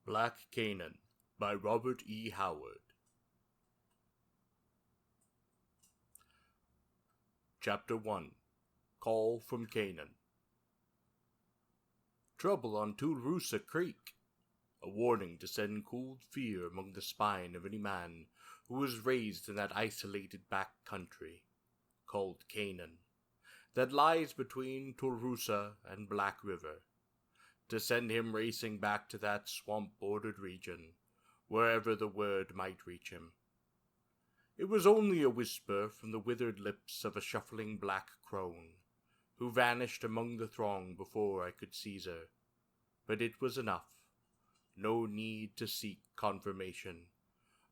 Black Canaan by Robert E. Howard. Chapter 1. Call from Canaan. Trouble on Tularosa Creek. A warning to send cold fear among the spine of any man who was raised in that isolated back country, called Canaan, that lies between Tularosa and Black River, to send him racing back to that swamp-bordered region, wherever the word might reach him. It was only a whisper from the withered lips of a shuffling black crone, who vanished among the throng before I could seize her. But it was enough. No need to seek confirmation.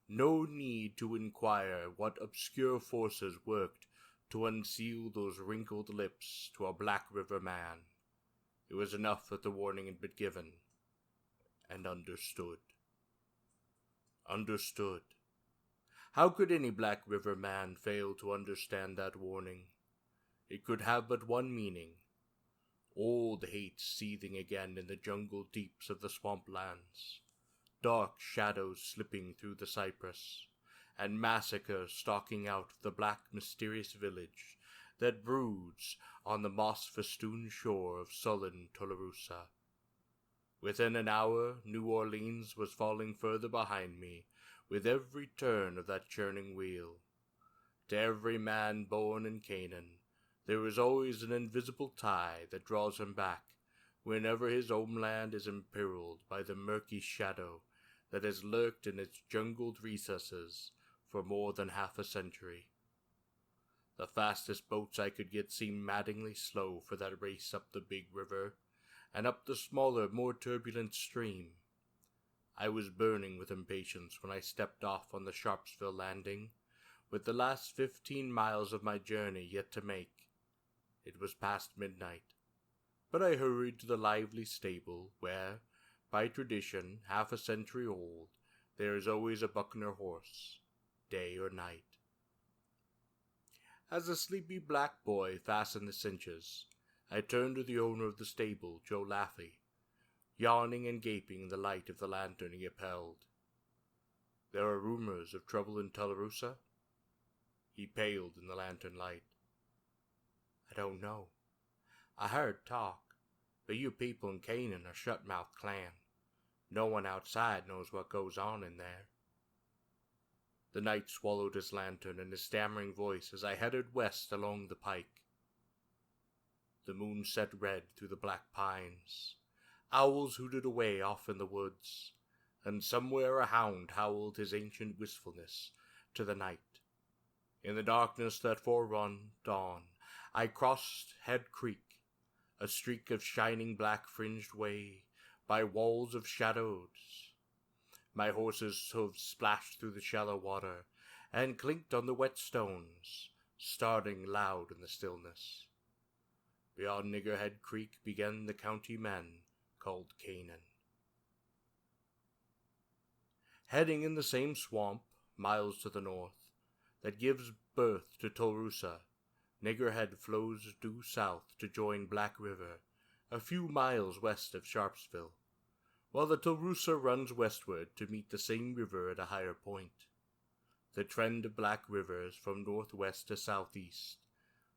No need to inquire what obscure forces worked to unseal those wrinkled lips to a Black River man. It was enough that the warning had been given, and understood. Understood. How could any Black River man fail to understand that warning? It could have but one meaning. Old hate seething again in the jungle deeps of the swamplands, dark shadows slipping through the cypress, and massacre stalking out of the black mysterious village that broods on the moss-festooned shore of sullen Tularosa. Within an hour, New Orleans was falling further behind me with every turn of that churning wheel. To every man born in Canaan, there is always an invisible tie that draws him back whenever his homeland is imperiled by the murky shadow that has lurked in its jungled recesses for more than half a century. The fastest boats I could get seemed maddeningly slow for that race up the big river, and up the smaller, more turbulent stream. I was burning with impatience when I stepped off on the Sharpsville landing, with the last 15 miles of my journey yet to make. It was past midnight, but I hurried to the lively stable where, by tradition half a century old, there is always a Buckner horse, day or night. As the sleepy black boy fastened the cinches, I turned to the owner of the stable, Joe Laffey, yawning and gaping in the light of the lantern he upheld. "There are rumors of trouble in Tularosa?" He paled in the lantern light. "I don't know. I heard talk, but you people in Canaan are shut-mouthed clan. No one outside knows what goes on in there." The night swallowed his lantern and his stammering voice as I headed west along the pike. The moon set red through the black pines. Owls hooted away off in the woods, and somewhere a hound howled his ancient wistfulness to the night. In the darkness that forerun dawn, I crossed Head Creek, a streak of shining black fringed way by walls of shadows. My horse's hooves splashed through the shallow water and clinked on the wet stones, starting loud in the stillness. Beyond Niggerhead Creek began the county men called Canaan. Heading in the same swamp, miles to the north, that gives birth to Tularosa, Niggerhead flows due south to join Black River, a few miles west of Sharpsville, while the Tularosa runs westward to meet the same river at a higher point. The trend of Black Rivers from northwest to southeast,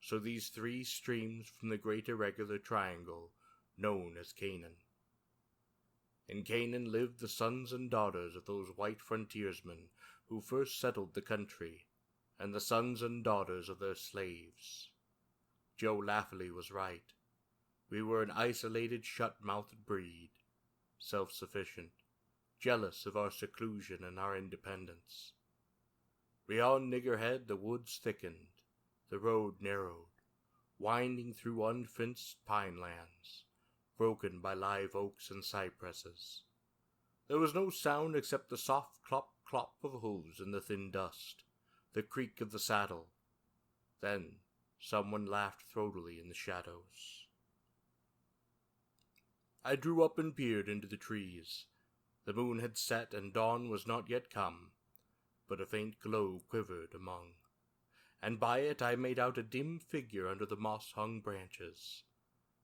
so these three streams from the great irregular triangle known as Canaan. In Canaan lived the sons and daughters of those white frontiersmen who first settled the country, and the sons and daughters of their slaves. Joe Laffey was right. We were an isolated, shut-mouthed breed, self-sufficient, jealous of our seclusion and our independence. Beyond Niggerhead the woods thickened, the road narrowed, winding through unfenced pine lands, broken by live oaks and cypresses. There was no sound except the soft clop-clop of hooves in the thin dust, the creak of the saddle. Then someone laughed throatily in the shadows. I drew up and peered into the trees. The moon had set and dawn was not yet come, but a faint glow quivered among, and by it I made out a dim figure under the moss-hung branches.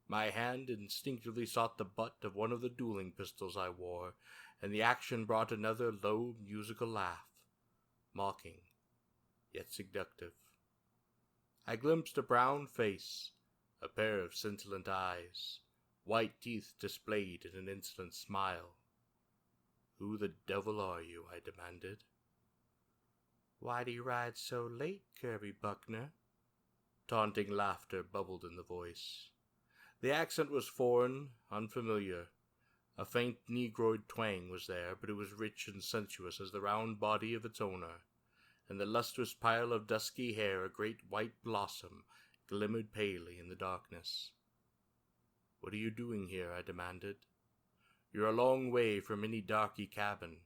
My hand instinctively sought the butt of one of the dueling pistols I wore, and the action brought another low, musical laugh, mocking, yet seductive. I glimpsed a brown face, a pair of scintillant eyes, white teeth displayed in an insolent smile. "Who the devil are you?" I demanded. "Why do you ride so late, Kirby Buckner?" Taunting laughter bubbled in the voice. The accent was foreign, unfamiliar. A faint negroid twang was there, but it was rich and sensuous as the round body of its owner, and the lustrous pile of dusky hair, a great white blossom, glimmered palely in the darkness. "What are you doing here?" I demanded. "You're a long way from any darky cabin,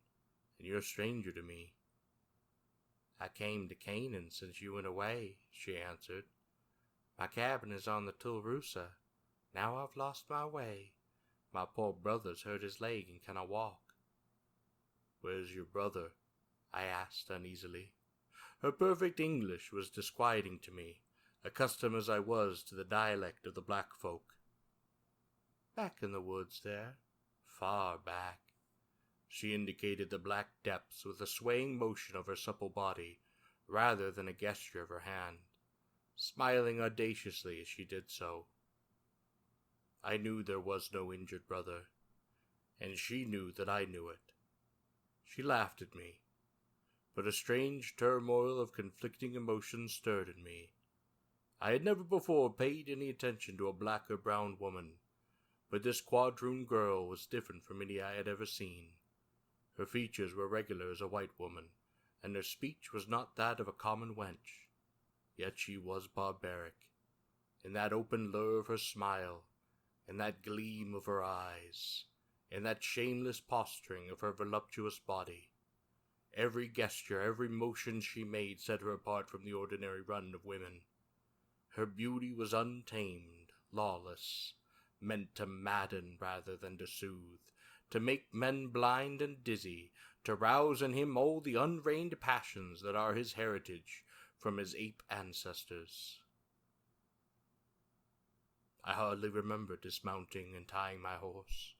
and you're a stranger to me." "I came to Canaan since you went away," she answered. "My cabin is on the Tulrusa. Now I've lost my way. My poor brother's hurt his leg and cannot walk." "Where's your brother?" I asked uneasily. Her perfect English was disquieting to me, accustomed as I was to the dialect of the black folk. "Back in the woods there, far back." She indicated the black depths with a swaying motion of her supple body, rather than a gesture of her hand, smiling audaciously as she did so. I knew there was no injured brother, and she knew that I knew it. She laughed at me, but a strange turmoil of conflicting emotions stirred in me. I had never before paid any attention to a black or brown woman, but this quadroon girl was different from any I had ever seen. Her features were regular as a white woman, and her speech was not that of a common wench. Yet she was barbaric. In that open lure of her smile, in that gleam of her eyes, in that shameless posturing of her voluptuous body, every gesture, every motion she made set her apart from the ordinary run of women. Her beauty was untamed, lawless, meant to madden rather than to soothe, to make men blind and dizzy, to rouse in him all the unreined passions that are his heritage from his ape ancestors. I hardly remember dismounting and tying my horse.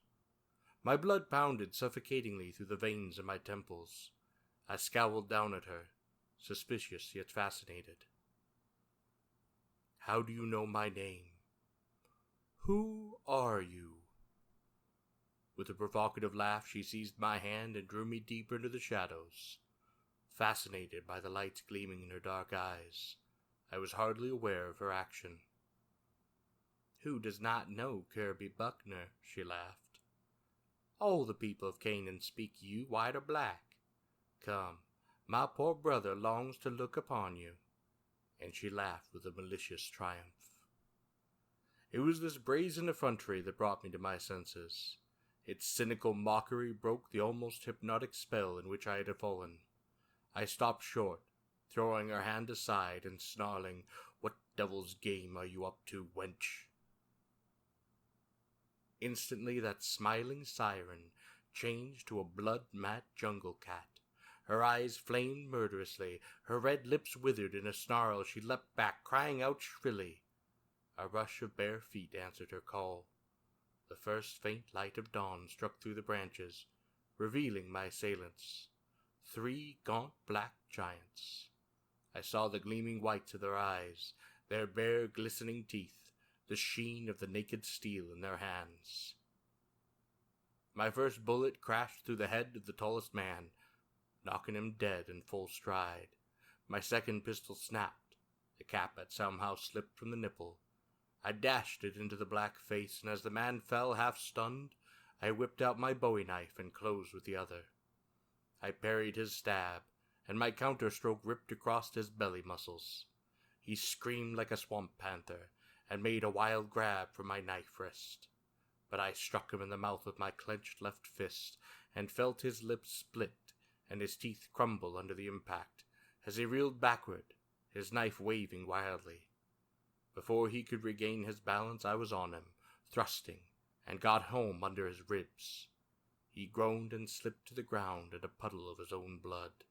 My blood pounded suffocatingly through the veins in my temples. I scowled down at her, suspicious yet fascinated. "How do you know my name? Who are you?" With a provocative laugh, she seized my hand and drew me deeper into the shadows. Fascinated by the lights gleaming in her dark eyes, I was hardly aware of her action. "Who does not know Kirby Buckner?" she laughed. "All the people of Canaan speak you white or black. Come, my poor brother longs to look upon you." And she laughed with a malicious triumph. It was this brazen effrontery that brought me to my senses. Its cynical mockery broke the almost hypnotic spell in which I had fallen. I stopped short, throwing her hand aside and snarling, "What devil's game are you up to, wench?" Instantly that smiling siren changed to a blood-mad jungle cat. Her eyes flamed murderously, her red lips withered in a snarl. She leapt back, crying out shrilly. A rush of bare feet answered her call. The first faint light of dawn struck through the branches, revealing my assailants. 3 gaunt black giants. I saw the gleaming whites of their eyes, their bare glistening teeth, the sheen of the naked steel in their hands. My first bullet crashed through the head of the tallest man, knocking him dead in full stride. My second pistol snapped. The cap had somehow slipped from the nipple. I dashed it into the black face, and as the man fell half-stunned, I whipped out my bowie knife and closed with the other. I parried his stab, and my counterstroke ripped across his belly muscles. He screamed like a swamp panther, and made a wild grab for my knife wrist. But I struck him in the mouth with my clenched left fist, and felt his lips split and his teeth crumble under the impact, as he reeled backward, his knife waving wildly. Before he could regain his balance, I was on him, thrusting, and got home under his ribs. He groaned and slipped to the ground in a puddle of his own blood.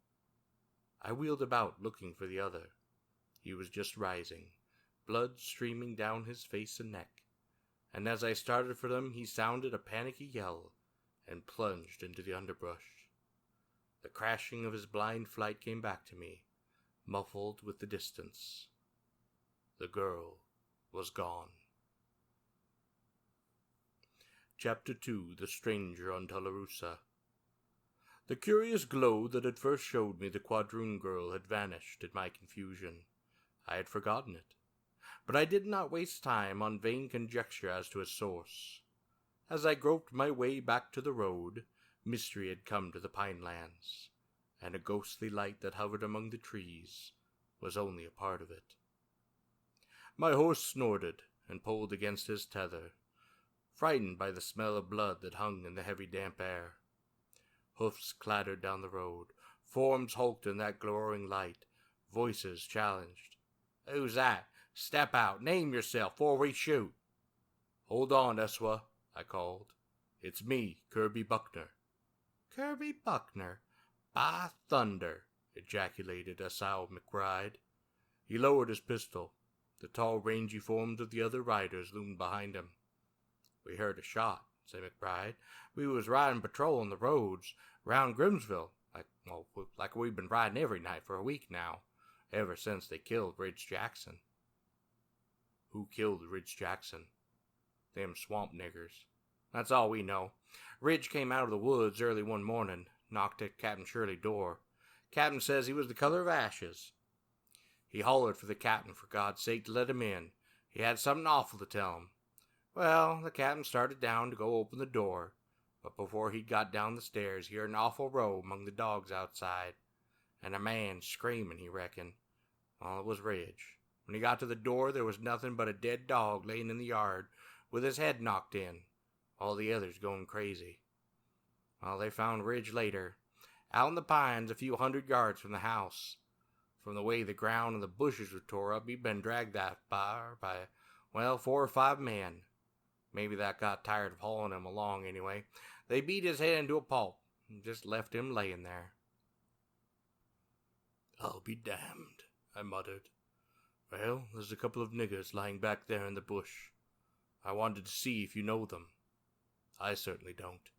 I wheeled about, looking for the other. He was just rising, blood streaming down his face and neck, and as I started for them, he sounded a panicky yell and plunged into the underbrush. The crashing of his blind flight came back to me, muffled with the distance. The girl was gone. Chapter 2. The Stranger on Tularosa. The curious glow that had first showed me the quadroon girl had vanished in my confusion. I had forgotten it, but I did not waste time on vain conjecture as to its source. As I groped my way back to the road, mystery had come to the pine-lands, and a ghostly light that hovered among the trees was only a part of it. My horse snorted and pulled against his tether, frightened by the smell of blood that hung in the heavy damp air. Hoofs clattered down the road, forms hulked in that glowing light, voices challenged. "Who's that? Step out, name yourself, before we shoot." "Hold on, Eswa," I called. "It's me, Kirby Buckner." "Kirby Buckner? By thunder!" ejaculated Esau McBride. He lowered his pistol. The tall, rangy forms of the other riders loomed behind him. "We heard a shot," said McBride. "We was riding patrol on the roads round Grimsville, like we've been riding every night for a week now, ever since they killed Ridge Jackson." "Who killed Ridge Jackson?" "Them swamp niggers. That's all we know. Ridge came out of the woods early one morning, knocked at Captain Shirley's door. Captain says he was the color of ashes. He hollered for the captain, for God's sake, to let him in. He had something awful to tell him. Well, the captain started down to go open the door, but before he'd got down the stairs, he heard an awful row among the dogs outside, and a man screaming, he reckoned. Well, it was Ridge. When he got to the door, there was nothing but a dead dog laying in the yard, with his head knocked in, all the others going crazy. Well, they found Ridge later, out in the pines a few 100 yards from the house. From the way the ground and the bushes were tore up, he'd been dragged that far by 4 or 5 men. Maybe that got tired of hauling him along anyway. They beat his head into a pulp and just left him laying there." "I'll be damned," I muttered. "Well, there's a couple of niggers lying back there in the bush. I wanted to see if you know them. I certainly don't."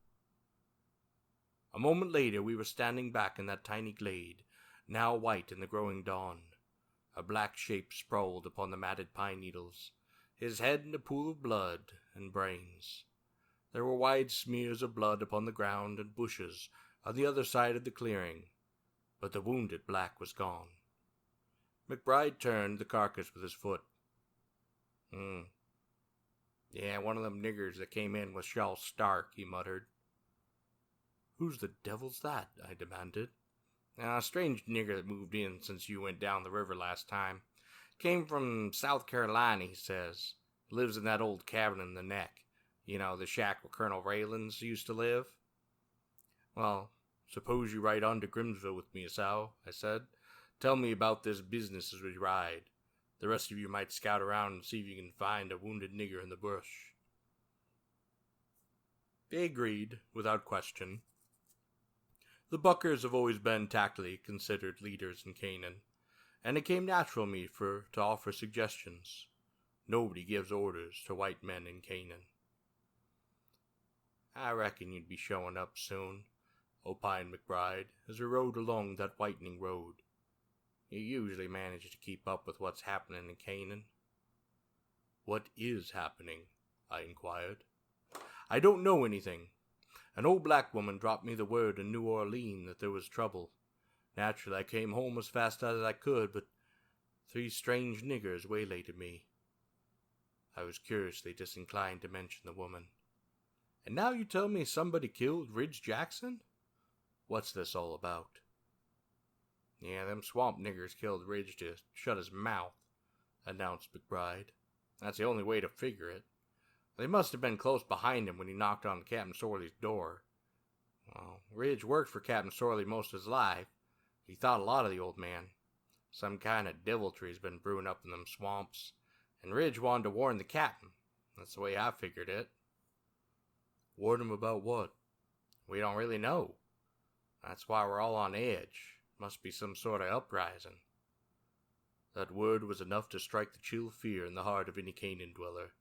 A moment later we were standing back in that tiny glade, now white in the growing dawn. A black shape sprawled upon the matted pine needles, his head in a pool of blood and brains. There were wide smears of blood upon the ground and bushes on the other side of the clearing, but the wounded black was gone. McBride turned the carcass with his foot. Yeah, one of them niggers that came in was Shaw Stark," he muttered. "Who's the devil's that?" I demanded. "A strange nigger that moved in since you went down the river last time. Came from South Carolina, he says. Lives in that old cabin in the neck. You know, the shack where Colonel Raylands used to live." "Well, suppose you ride on to Grimsville with me, Esau," I said. "Tell me about this business as we ride. The rest of you might scout around and see if you can find a wounded nigger in the bush." They agreed, without question. The Buckers have always been tactfully considered leaders in Canaan, and it came natural to me to offer suggestions. Nobody gives orders to white men in Canaan. "I reckon you'd be showing up soon," opined McBride, as we rode along that whitening road. "You usually manage to keep up with what's happening in Canaan." "What is happening?" I inquired. "I don't know anything. An old black woman dropped me the word in New Orleans that there was trouble. Naturally, I came home as fast as I could, but 3 strange niggers waylaid me." I was curiously disinclined to mention the woman. "And now you tell me somebody killed Ridge Jackson? What's this all about?" "Yeah, them swamp niggers killed Ridge to shut his mouth," announced McBride. "That's the only way to figure it. They must have been close behind him when he knocked on Captain Sorley's door. Well, Ridge worked for Captain Sorley most of his life. He thought a lot of the old man. Some kind of deviltry's been brewing up in them swamps, and Ridge wanted to warn the captain. That's the way I figured it." "Warn him about what?" "We don't really know. That's why we're all on edge. Must be some sort of uprising." That word was enough to strike the chill fear in the heart of any Canaan dweller.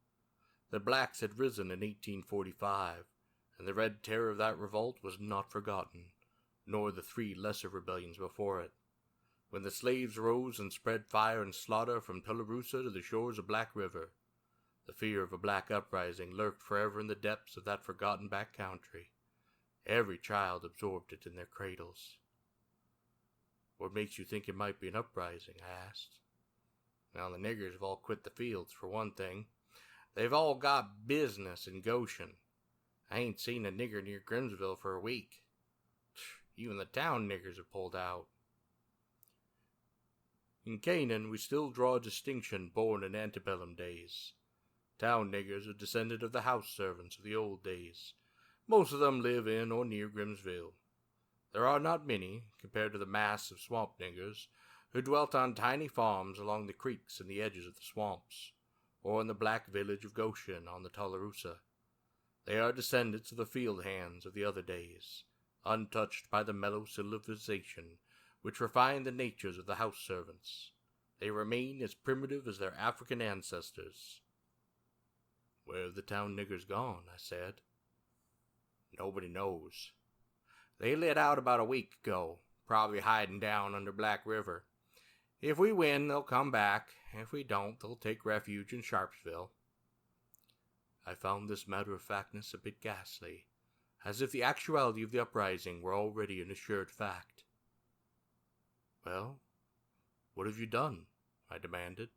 The blacks had risen in 1845, and the red terror of that revolt was not forgotten, nor the 3 lesser rebellions before it. When the slaves rose and spread fire and slaughter from Tularosa to the shores of Black River, the fear of a black uprising lurked forever in the depths of that forgotten back country. Every child absorbed it in their cradles. "What makes you think it might be an uprising?" I asked. "Well, the niggers have all quit the fields, for one thing. They've all got business in Goshen. I ain't seen a nigger near Grimsville for a week. Even the town niggers have pulled out." In Canaan, we still draw a distinction born in antebellum days. Town niggers are descended of the house servants of the old days. Most of them live in or near Grimsville. There are not many, compared to the mass of swamp niggers, who dwelt on tiny farms along the creeks and the edges of the swamps, or in the black village of Goshen on the Tularosa. They are descendants of the field hands of the other days, untouched by the mellow civilization which refined the natures of the house servants. They remain as primitive as their African ancestors. "Where have the town niggers gone?" I said. "Nobody knows. They lit out about a week ago, probably hiding down under Black River. If we win, they'll come back. If we don't, they'll take refuge in Sharpsville." I found this matter-of-factness a bit ghastly, as if the actuality of the uprising were already an assured fact. "Well, what have you done?" I demanded.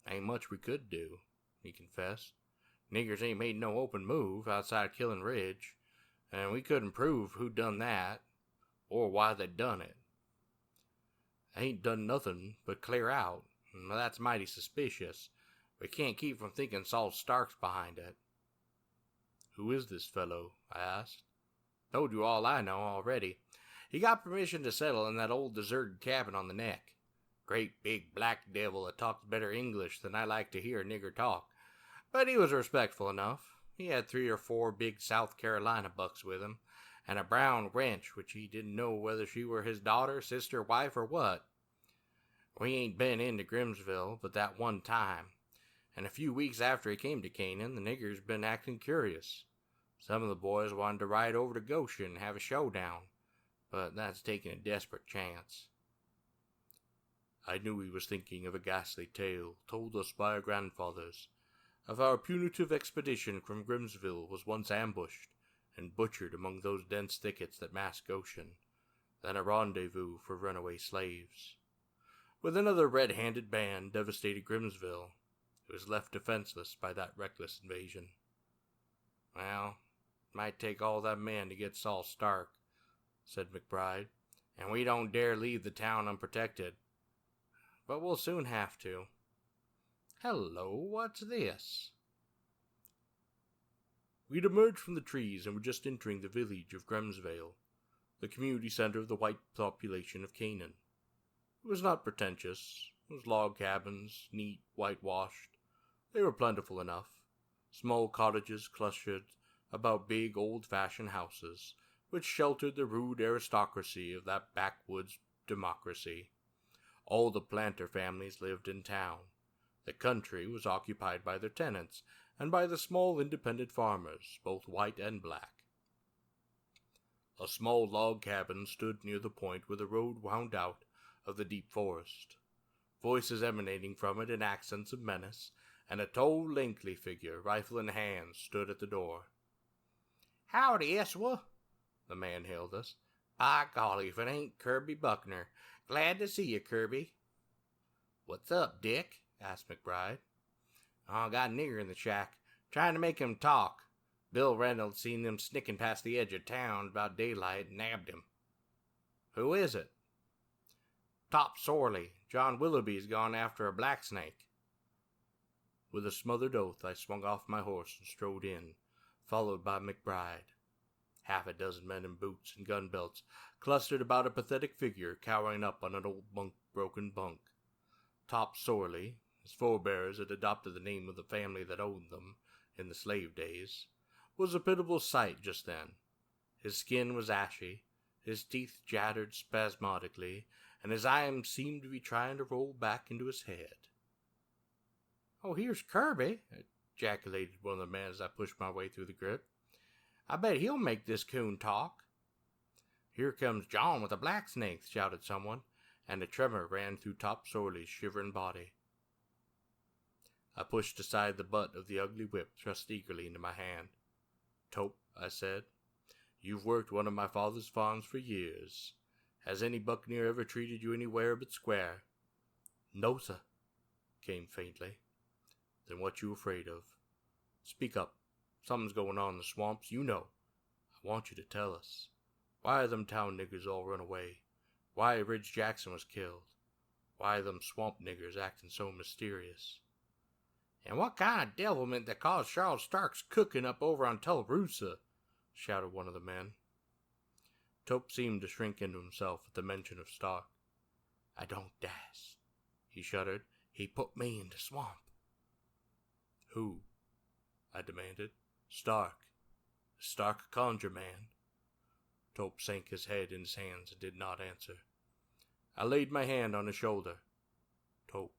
"Ain't much we could do," he confessed. "Niggers ain't made no open move outside Killin' Ridge, and we couldn't prove who done that, or why they done it. They ain't done nothing but clear out, and that's mighty suspicious. We can't keep from thinking Saul Stark's behind it." "Who is this fellow?" I asked. "Told you all I know already. He got permission to settle in that old deserted cabin on the neck. Great big black devil that talks better English than I like to hear a nigger talk. But he was respectful enough. He had 3 or 4 big South Carolina bucks with him, and a brown wench which he didn't know whether she were his daughter, sister, wife, or what. We ain't been into Grimsville but that one time, and a few weeks after he came to Canaan, the niggers been acting curious. Some of the boys wanted to ride over to Goshen and have a showdown, but that's taking a desperate chance." I knew he was thinking of a ghastly tale told us by our grandfathers, of our punitive expedition from Grimsville was once ambushed and butchered among those dense thickets that mask Goshen, then a rendezvous for runaway slaves. With another red-handed band devastated Grimsville, it was left defenseless by that reckless invasion. "Well, it might take all that men to get Saul Stark," said McBride, "and we don't dare leave the town unprotected. But we'll soon have to. Hello, what's this?" We'd emerged from the trees and were just entering the village of Grimsville, the community center of the white population of Canaan. It was not pretentious. It was log cabins, neat, whitewashed. They were plentiful enough. Small cottages clustered about big, old-fashioned houses, which sheltered the rude aristocracy of that backwoods democracy. All the planter families lived in town. The country was occupied by their tenants, and by the small independent farmers, both white and black. A small log cabin stood near the point where the road wound out of the deep forest. Voices emanating from it in accents of menace, and a tall, lengthy figure, rifle in hand, stood at the door. "Howdy, Iswa," the man hailed us. "By golly, if it ain't Kirby Buckner. Glad to see you, Kirby." "What's up, Dick?" asked McBride. "Oh, got a nigger in the shack. Trying to make him talk. Bill Reynolds seen them sneaking past the edge of town about daylight and nabbed him." "Who is it?" "Top Sorley. John Willoughby's gone after a black snake." With a smothered oath, I swung off my horse and strode in, followed by McBride. Half a dozen men in boots and gun belts clustered about a pathetic figure cowering up on an old broken bunk. Top Sorley, his forebears had adopted the name of the family that owned them in the slave days, was a pitiable sight just then. His skin was ashy, his teeth chattered spasmodically, and his eyes seemed to be trying to roll back into his head. "Oh, here's Kirby. ejaculated one of the men as I pushed my way through the grip. "I bet he'll make this coon talk." "Here comes John with the black snakes," shouted someone, and a tremor ran through Top Sorley's shivering body. I pushed aside the butt of the ugly whip thrust eagerly into my hand. "Tope," I said, "you've worked one of my father's farms for years. Has any buccaneer ever treated you anywhere but square?" "No, sir," came faintly. "Then what you afraid of? Speak up. Something's going on in the swamps, you know. I want you to tell us. Why them town niggers all run away? Why Ridge Jackson was killed? Why them swamp niggers acting so mysterious? And what kind of devilment that caused Charles Stark's cooking up over on Tularosa?" shouted one of the men. Tope seemed to shrink into himself at the mention of Stark. "I don't dast," he shuddered. "He put me in the swamp." "Who?" I demanded. "Stark. Stark a conjure man?" Tope sank his head in his hands and did not answer. I laid my hand on his shoulder. "Tope,"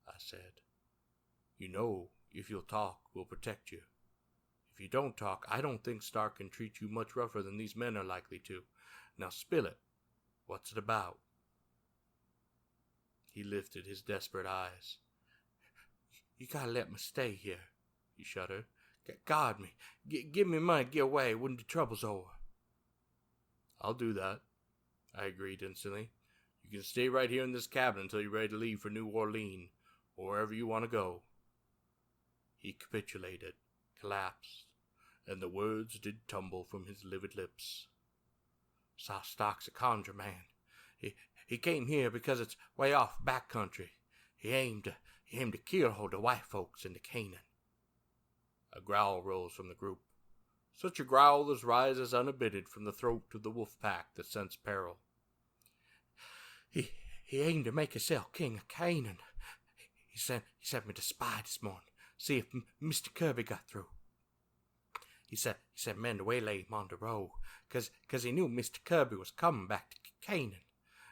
I said, "you know, if you'll talk, we'll protect you. If you don't talk, I don't think Stark can treat you much rougher than these men are likely to. Now spill it. What's it about?" He lifted his desperate eyes. "You gotta let me stay here," he shuddered. "Guard me. Give me money to get away when the trouble's over." "I'll do that," I agreed instantly. "You can stay right here in this cabin until you're ready to leave for New Orleans, or wherever you want to go." He capitulated, collapsed, and the words did tumble from his livid lips. "Stark's a conjure man. He came here because it's way off back country. He aimed to kill all the white folks in the Canaan." A growl rose from the group. Such a growl as rises unabated from the throat of the wolf pack that scents peril. He aimed to make himself king of Canaan. He sent me to spy this morning, see if Mr. Kirby got through. He said men to waylay him on the road, cause he knew Mr. Kirby was coming back to Canaan.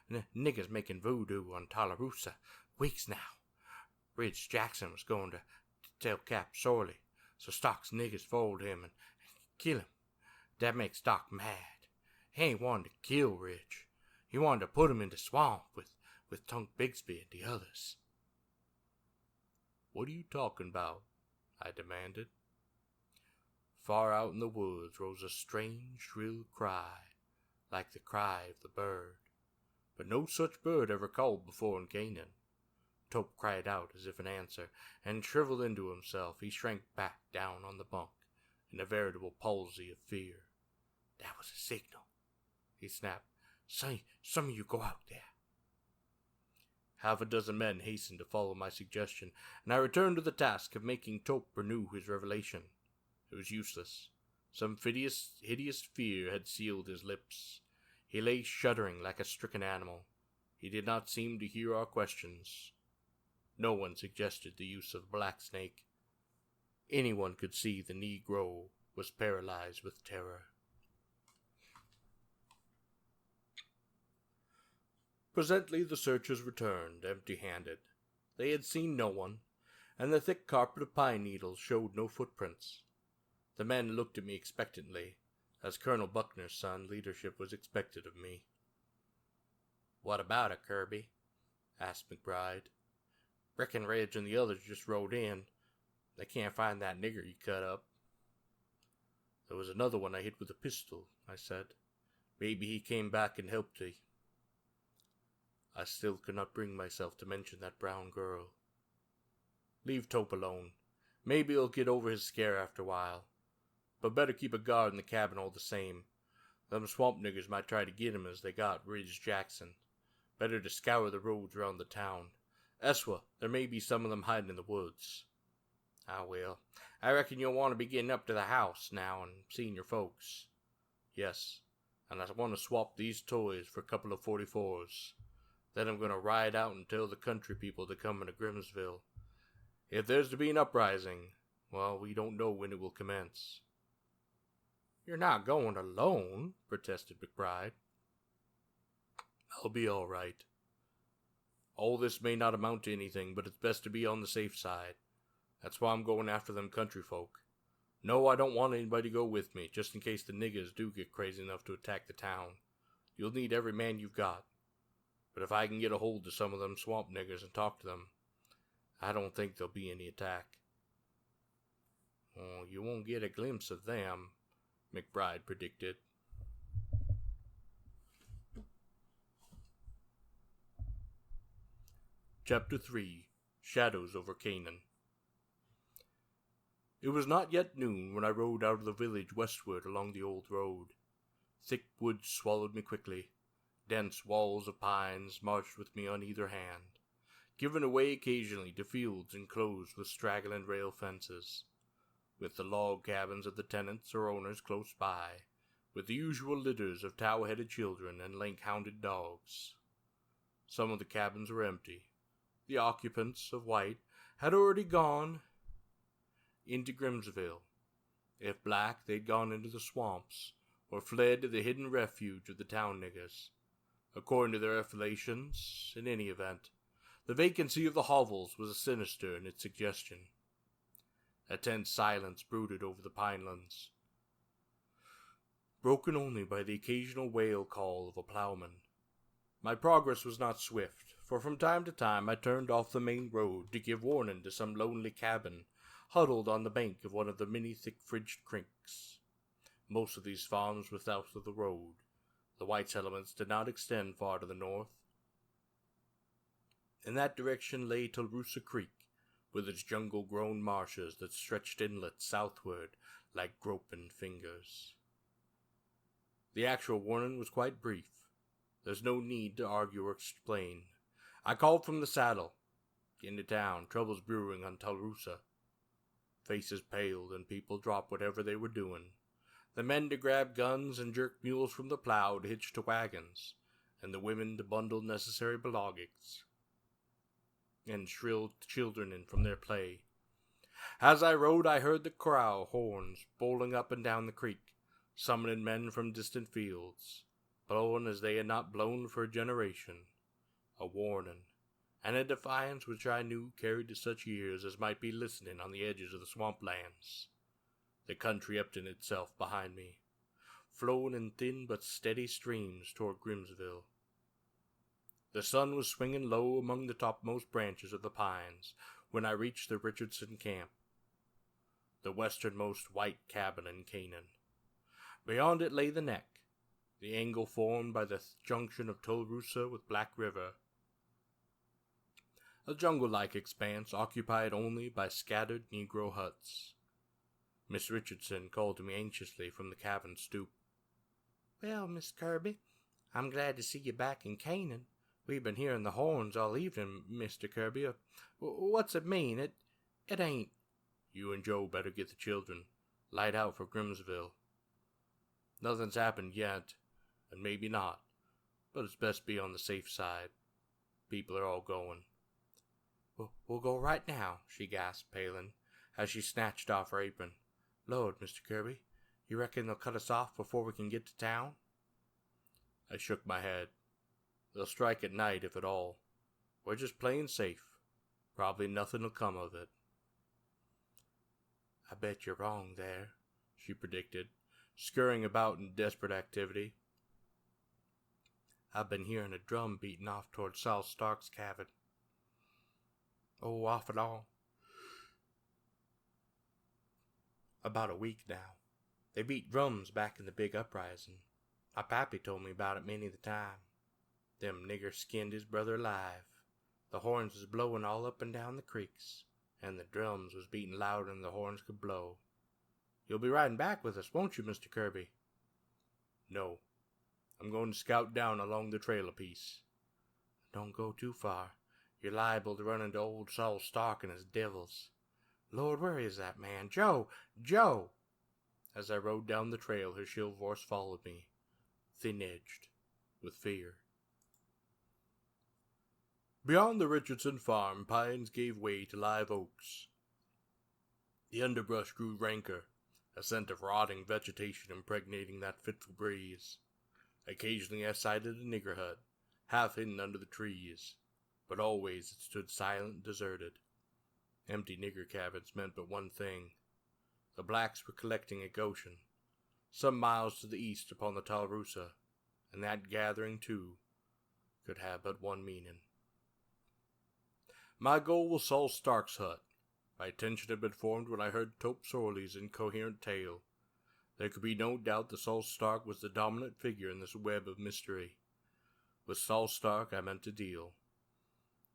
And the niggers making voodoo on Tularosa weeks now. Ridge Jackson was going to tell Cap Sorley, so Stark's niggers followed him and kill him. That makes Stark mad. He ain't wanted to kill Ridge. He wanted to put him in the swamp with Tunk Bigsby and the others." "What are you talking about?" I demanded. Far out in the woods rose a strange, shrill cry, like the cry of the bird. But no such bird ever called before in Canaan. Tope cried out as if in answer, and shriveled into himself. He shrank back down on the bunk in a veritable palsy of fear. "That was a signal," he snapped. Some of you go out there." Half a dozen men hastened to follow my suggestion, and I returned to the task of making Tope renew his revelation. It was useless. Some hideous fear had sealed his lips. He lay shuddering like a stricken animal. He did not seem to hear our questions. No one suggested the use of black snake. Anyone could see the Negro was paralyzed with terror. Presently the searchers returned, empty-handed. They had seen no one, and the thick carpet of pine needles showed no footprints. The men looked at me expectantly, as Colonel Buckner's son leadership was expected of me. "What about it, Kirby?" asked McBride. "Breckenridge and the others just rode in. They can't find that nigger you cut up." "There was another one I hit with a pistol," I said. "Maybe he came back and helped thee." I still could not bring myself to mention that brown girl. "Leave Tope alone. Maybe he'll get over his scare after a while. But better keep a guard in the cabin all the same. Them swamp niggers might try to get him as they got Ridge Jackson. Better to scour the roads around the town. Eswa, there may be some of them hiding in the woods." "Ah, well, I reckon you'll want to be getting up to the house now and seeing your folks." "Yes, and I want to swap these toys for a couple of 44s. Then I'm going to ride out and tell the country people to come into Grimsville. If there's to be an uprising, well, we don't know when it will commence." "You're not going alone," protested McBride. "I'll be all right. All this may not amount to anything, but it's best to be on the safe side. That's why I'm going after them country folk. No, I don't want anybody to go with me, just in case the niggers do get crazy enough to attack the town. You'll need every man you've got. But if I can get a hold of some of them swamp niggers and talk to them, I don't think there'll be any attack. Oh, you won't get a glimpse of them, McBride predicted. Chapter 3. Shadows over Canaan. It was not yet noon when I rode out of the village westward along the old road. Thick woods swallowed me quickly. Dense walls of pines marched with me on either hand, giving away occasionally to fields enclosed with straggling rail fences, with the log cabins of the tenants or owners close by, with the usual litters of tow-headed children and lank-hounded dogs. Some of the cabins were empty. The occupants of white had already gone into Grimsville. If black, they'd gone into the swamps, or fled to the hidden refuge of the town niggers. According to their affiliations, in any event, the vacancy of the hovels was sinister in its suggestion. A tense silence brooded over the pinelands, broken only by the occasional wail call of a plowman. My progress was not swift, for from time to time I turned off the main road to give warning to some lonely cabin huddled on the bank of one of the many thick-fringed creeks. Most of these farms were south of the road. The white settlements did not extend far to the north. In that direction lay Tulroosa Creek, with its jungle-grown marshes that stretched inlet southward like groping fingers. The actual warning was quite brief. There's no need to argue or explain. I called from the saddle. Into town, troubles brewing on Tulroosa. Faces paled and people dropped whatever they were doing. The men to grab guns and jerk mules from the plow to hitch to wagons, and the women to bundle necessary belongings, and shrilled children in from their play. As I rode, I heard the corral horns bowling up and down the creek, summoning men from distant fields, blowing as they had not blown for a generation. A warning, and a defiance which I knew carried to such ears as might be listening on the edges of the swamplands. The country emptied itself behind me, flowing in thin but steady streams toward Grimsville. The sun was swinging low among the topmost branches of the pines when I reached the Richardson camp, the westernmost white cabin in Canaan. Beyond it lay the neck, the angle formed by the junction of Tulroosa with Black River, a jungle-like expanse occupied only by scattered Negro huts. Miss Richardson called to me anxiously from the cabin stoop. "Well, Miss Kirby, I'm glad to see you back in Canaan. We've been hearing the horns all evening, Mr. Kirby. What's it mean? It ain't—" "You and Joe better get the children. Light out for Grimsville. Nothing's happened yet, and maybe not, but it's best be on the safe side. People are all going." We'll go right now," she gasped, paling, as she snatched off her apron. "Lord, Mr. Kirby, you reckon they'll cut us off before we can get to town?" I shook my head. "They'll strike at night, if at all. We're just playing safe. Probably nothing'll come of it." "I bet you're wrong there," she predicted, scurrying about in desperate activity. "I've been hearing a drum beating off toward Saul Stark's cabin. Oh, off and on. About a week now. They beat drums back in the big uprising. My pappy told me about it many the time. Them niggers skinned his brother alive. The horns was blowing all up and down the creeks, and the drums was beating louder than the horns could blow. You'll be riding back with us, won't you, Mr. Kirby?" "No. I'm going to scout down along the trail a piece." "Don't go too far. You're liable to run into old Saul Stark and his devils. Lord, where is that man? Joe! Joe!" As I rode down the trail, her shrill voice followed me, thin-edged with fear. Beyond the Richardson farm, pines gave way to live oaks. The underbrush grew ranker, a scent of rotting vegetation impregnating that fitful breeze. Occasionally I sighted a nigger hut, half hidden under the trees, but always it stood silent and deserted. Empty nigger cabins meant but one thing. The blacks were collecting at Goshen, some miles to the east upon the Tallapoosa, and that gathering, too, could have but one meaning. My goal was Saul Stark's hut. My attention had been formed when I heard Tope Sorley's incoherent tale. There could be no doubt that Saul Stark was the dominant figure in this web of mystery. With Saul Stark I meant to deal.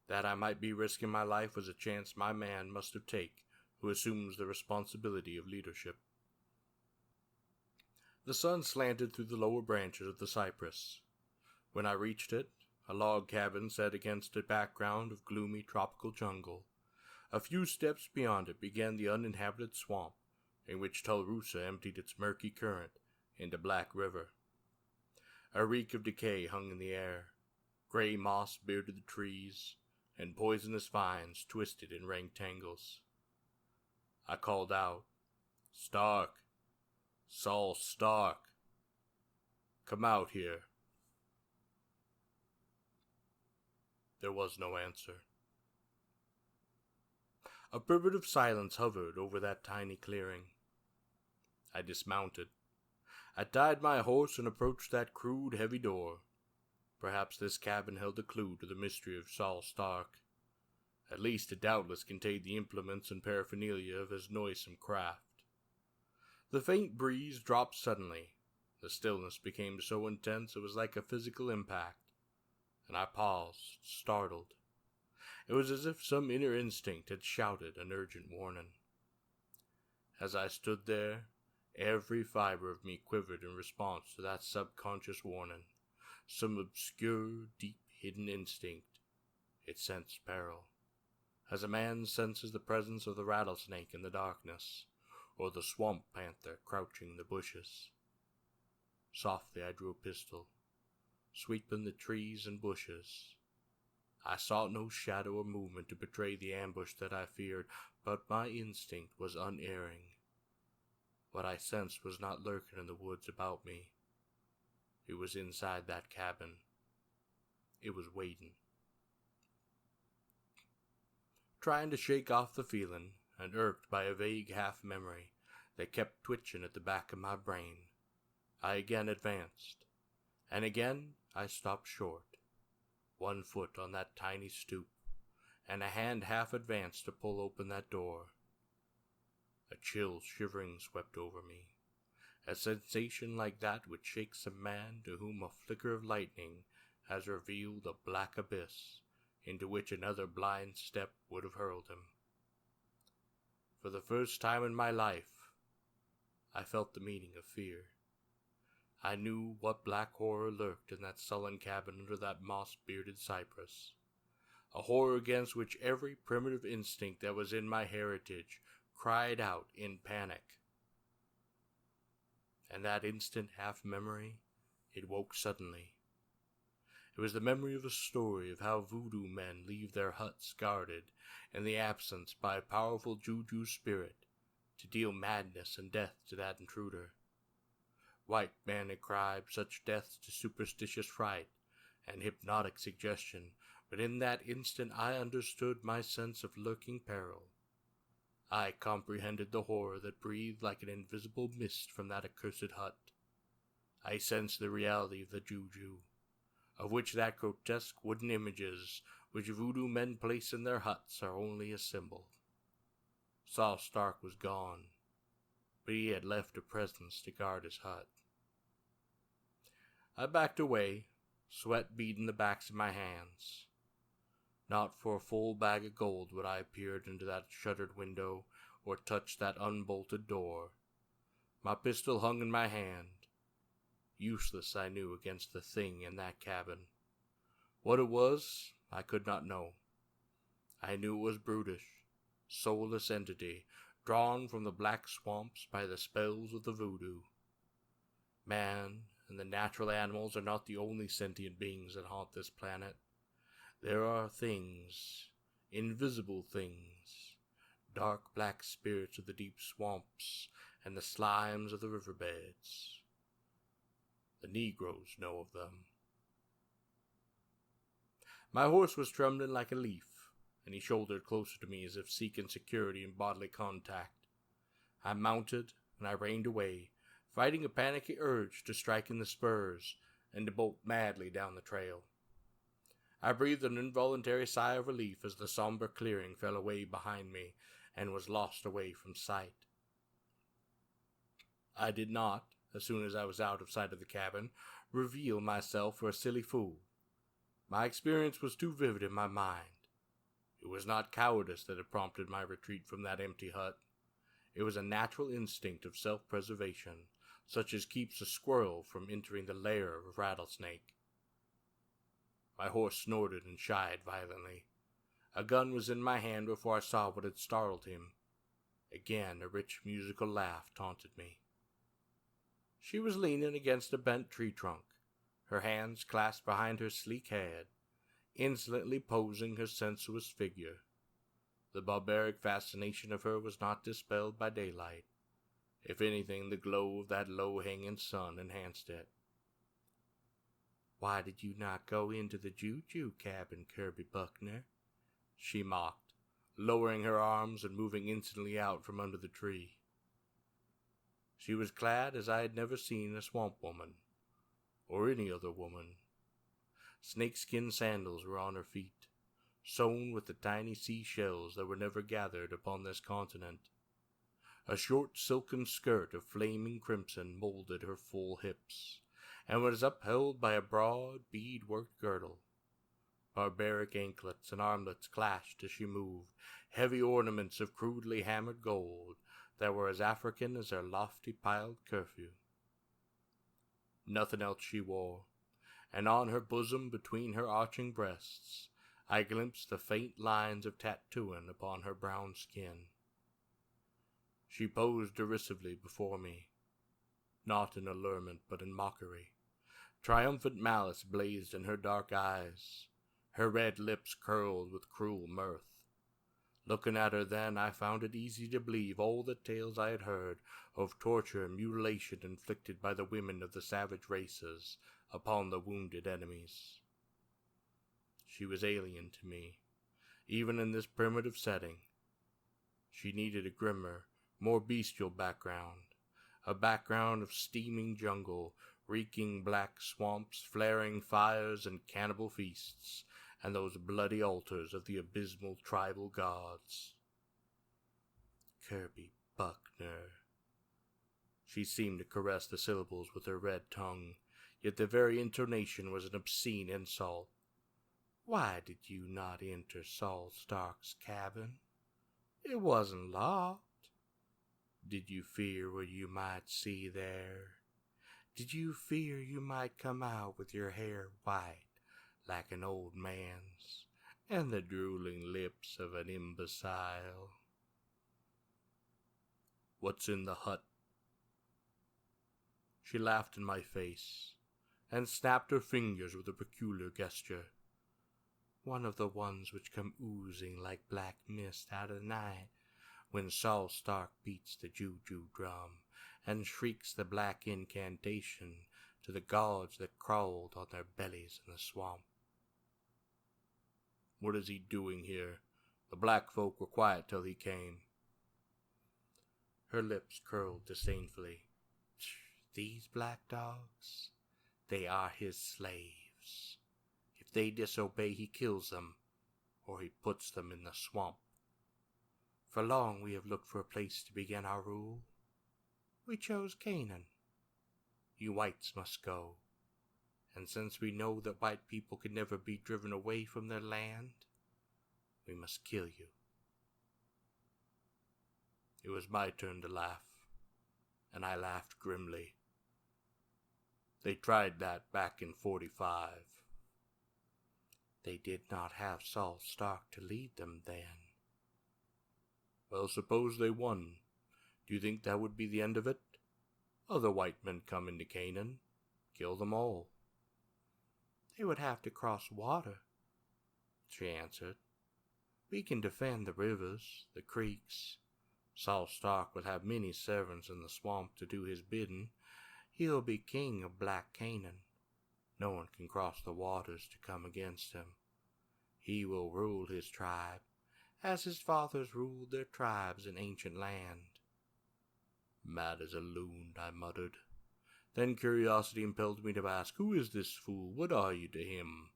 That I might be risking my life was a chance my man must have taken, who assumes the responsibility of leadership. The sun slanted through the lower branches of the cypress. When I reached it, a log cabin set against a background of gloomy tropical jungle. A few steps beyond it began the uninhabited swamp, in which Tallapoosa emptied its murky current into Black River. A reek of decay hung in the air. Gray moss bearded the trees, and poisonous vines twisted in rank tangles. I called out, "Stark! Saul Stark! Come out here." There was no answer. A primitive silence hovered over that tiny clearing. I dismounted. I tied my horse and approached that crude, heavy door. Perhaps this cabin held a clue to the mystery of Saul Stark. At least it doubtless contained the implements and paraphernalia of his noisome craft. The faint breeze dropped suddenly. The stillness became so intense it was like a physical impact, and I paused, startled. It was as if some inner instinct had shouted an urgent warning. As I stood there, every fiber of me quivered in response to that subconscious warning. Some obscure, deep-hidden instinct. It sensed peril, as a man senses the presence of the rattlesnake in the darkness, or the swamp panther crouching in the bushes. Softly I drew a pistol, sweeping the trees and bushes. I saw no shadow or movement to betray the ambush that I feared, but my instinct was unerring. What I sensed was not lurking in the woods about me. It was inside that cabin. It was waiting. Trying to shake off the feeling, and irked by a vague half-memory that kept twitching at the back of my brain, I again advanced, and again I stopped short. 1 foot on that tiny stoop, and a hand half advanced to pull open that door. A chill shivering swept over me, a sensation like that which shakes a man to whom a flicker of lightning has revealed a black abyss into which another blind step would have hurled him. For the first time in my life, I felt the meaning of fear. I knew what black horror lurked in that sullen cabin under that moss-bearded cypress, a horror against which every primitive instinct that was in my heritage cried out in panic. And that instant half-memory, it woke suddenly. It was the memory of a story of how voodoo men leave their huts guarded in the absence by a powerful juju spirit to deal madness and death to that intruder. White men ascribe such deaths to superstitious fright and hypnotic suggestion, but in that instant I understood my sense of lurking peril. I comprehended the horror that breathed like an invisible mist from that accursed hut. I sensed the reality of the juju, of which that grotesque wooden images which voodoo men place in their huts are only a symbol. Saul Stark was gone, but he had left a presence to guard his hut. I backed away, sweat beading the backs of my hands. Not for a full bag of gold would I have peered into that shuttered window or touched that unbolted door. My pistol hung in my hand. Useless, I knew, against the thing in that cabin. What it was, I could not know. I knew it was brutish, soulless entity, drawn from the black swamps by the spells of the voodoo. Man and the natural animals are not the only sentient beings that haunt this planet. There are things, invisible things, dark black spirits of the deep swamps and the slimes of the riverbeds. The Negroes know of them. My horse was trembling like a leaf, and he shouldered closer to me as if seeking security and bodily contact. I mounted, and I reined away, fighting a panicky urge to strike in the spurs and to bolt madly down the trail. I breathed an involuntary sigh of relief as the somber clearing fell away behind me and was lost away from sight. I did not, as soon as I was out of sight of the cabin, reveal myself for a silly fool. My experience was too vivid in my mind. It was not cowardice that had prompted my retreat from that empty hut. It was a natural instinct of self-preservation, such as keeps a squirrel from entering the lair of a rattlesnake. My horse snorted and shied violently. A gun was in my hand before I saw what had startled him. Again a rich musical laugh taunted me. She was leaning against a bent tree trunk, her hands clasped behind her sleek head, insolently posing her sensuous figure. The barbaric fascination of her was not dispelled by daylight. If anything, the glow of that low-hanging sun enhanced it. "Why did you not go into the Juju cabin, Kirby Buckner?" she mocked, lowering her arms and moving instantly out from under the tree. She was clad as I had never seen a swamp woman, or any other woman. Snakeskin sandals were on her feet, sewn with the tiny seashells that were never gathered upon this continent. A short silken skirt of flaming crimson molded her full hips, and was upheld by a broad, bead-worked girdle. Barbaric anklets and armlets clashed as she moved, heavy ornaments of crudely hammered gold that were as African as her lofty piled curfew. Nothing else she wore, and on her bosom between her arching breasts I glimpsed the faint lines of tattooing upon her brown skin. She posed derisively before me, not in allurement but in mockery. Triumphant malice blazed in her dark eyes, her red lips curled with cruel mirth. Looking at her then, I found it easy to believe all the tales I had heard of torture and mutilation inflicted by the women of the savage races upon the wounded enemies. She was alien to me, even in this primitive setting. She needed a grimmer, more bestial background, a background of steaming jungle, reeking black swamps, flaring fires, and cannibal feasts, and those bloody altars of the abysmal tribal gods. Kirby Buckner. She seemed to caress the syllables with her red tongue, yet the very intonation was an obscene insult. Why did you not enter Saul Stark's cabin? It wasn't locked. Did you fear what you might see there? Did you fear you might come out with your hair white like an old man's, and the drooling lips of an imbecile? What's in the hut? She laughed in my face, and snapped her fingers with a peculiar gesture. One of the ones which come oozing like black mist out of the night, when Saul Stark beats the juju drum, and shrieks the black incantation to the gods that crawled on their bellies in the swamp. What is he doing here? The black folk were quiet till he came. Her lips curled disdainfully. These black dogs, they are his slaves. If they disobey, he kills them, or he puts them in the swamp. For long we have looked for a place to begin our rule. We chose Canaan. You whites must go, and since we know that white people can never be driven away from their land, we must kill you. It was my turn to laugh, and I laughed grimly. They tried that back in 45. They did not have Saul Stark to lead them then. Well, suppose they won. Do you think that would be the end of it? Other white men come into Canaan. Kill them all. They would have to cross water, she answered. We can defend the rivers, the creeks. Saul Stark will have many servants in the swamp to do his bidding. He'll be king of Black Canaan. No one can cross the waters to come against him. He will rule his tribe, as his fathers ruled their tribes in ancient land." "Mad as a loon," I muttered. Then curiosity impelled me to ask, "Who is this fool? What are you to him?"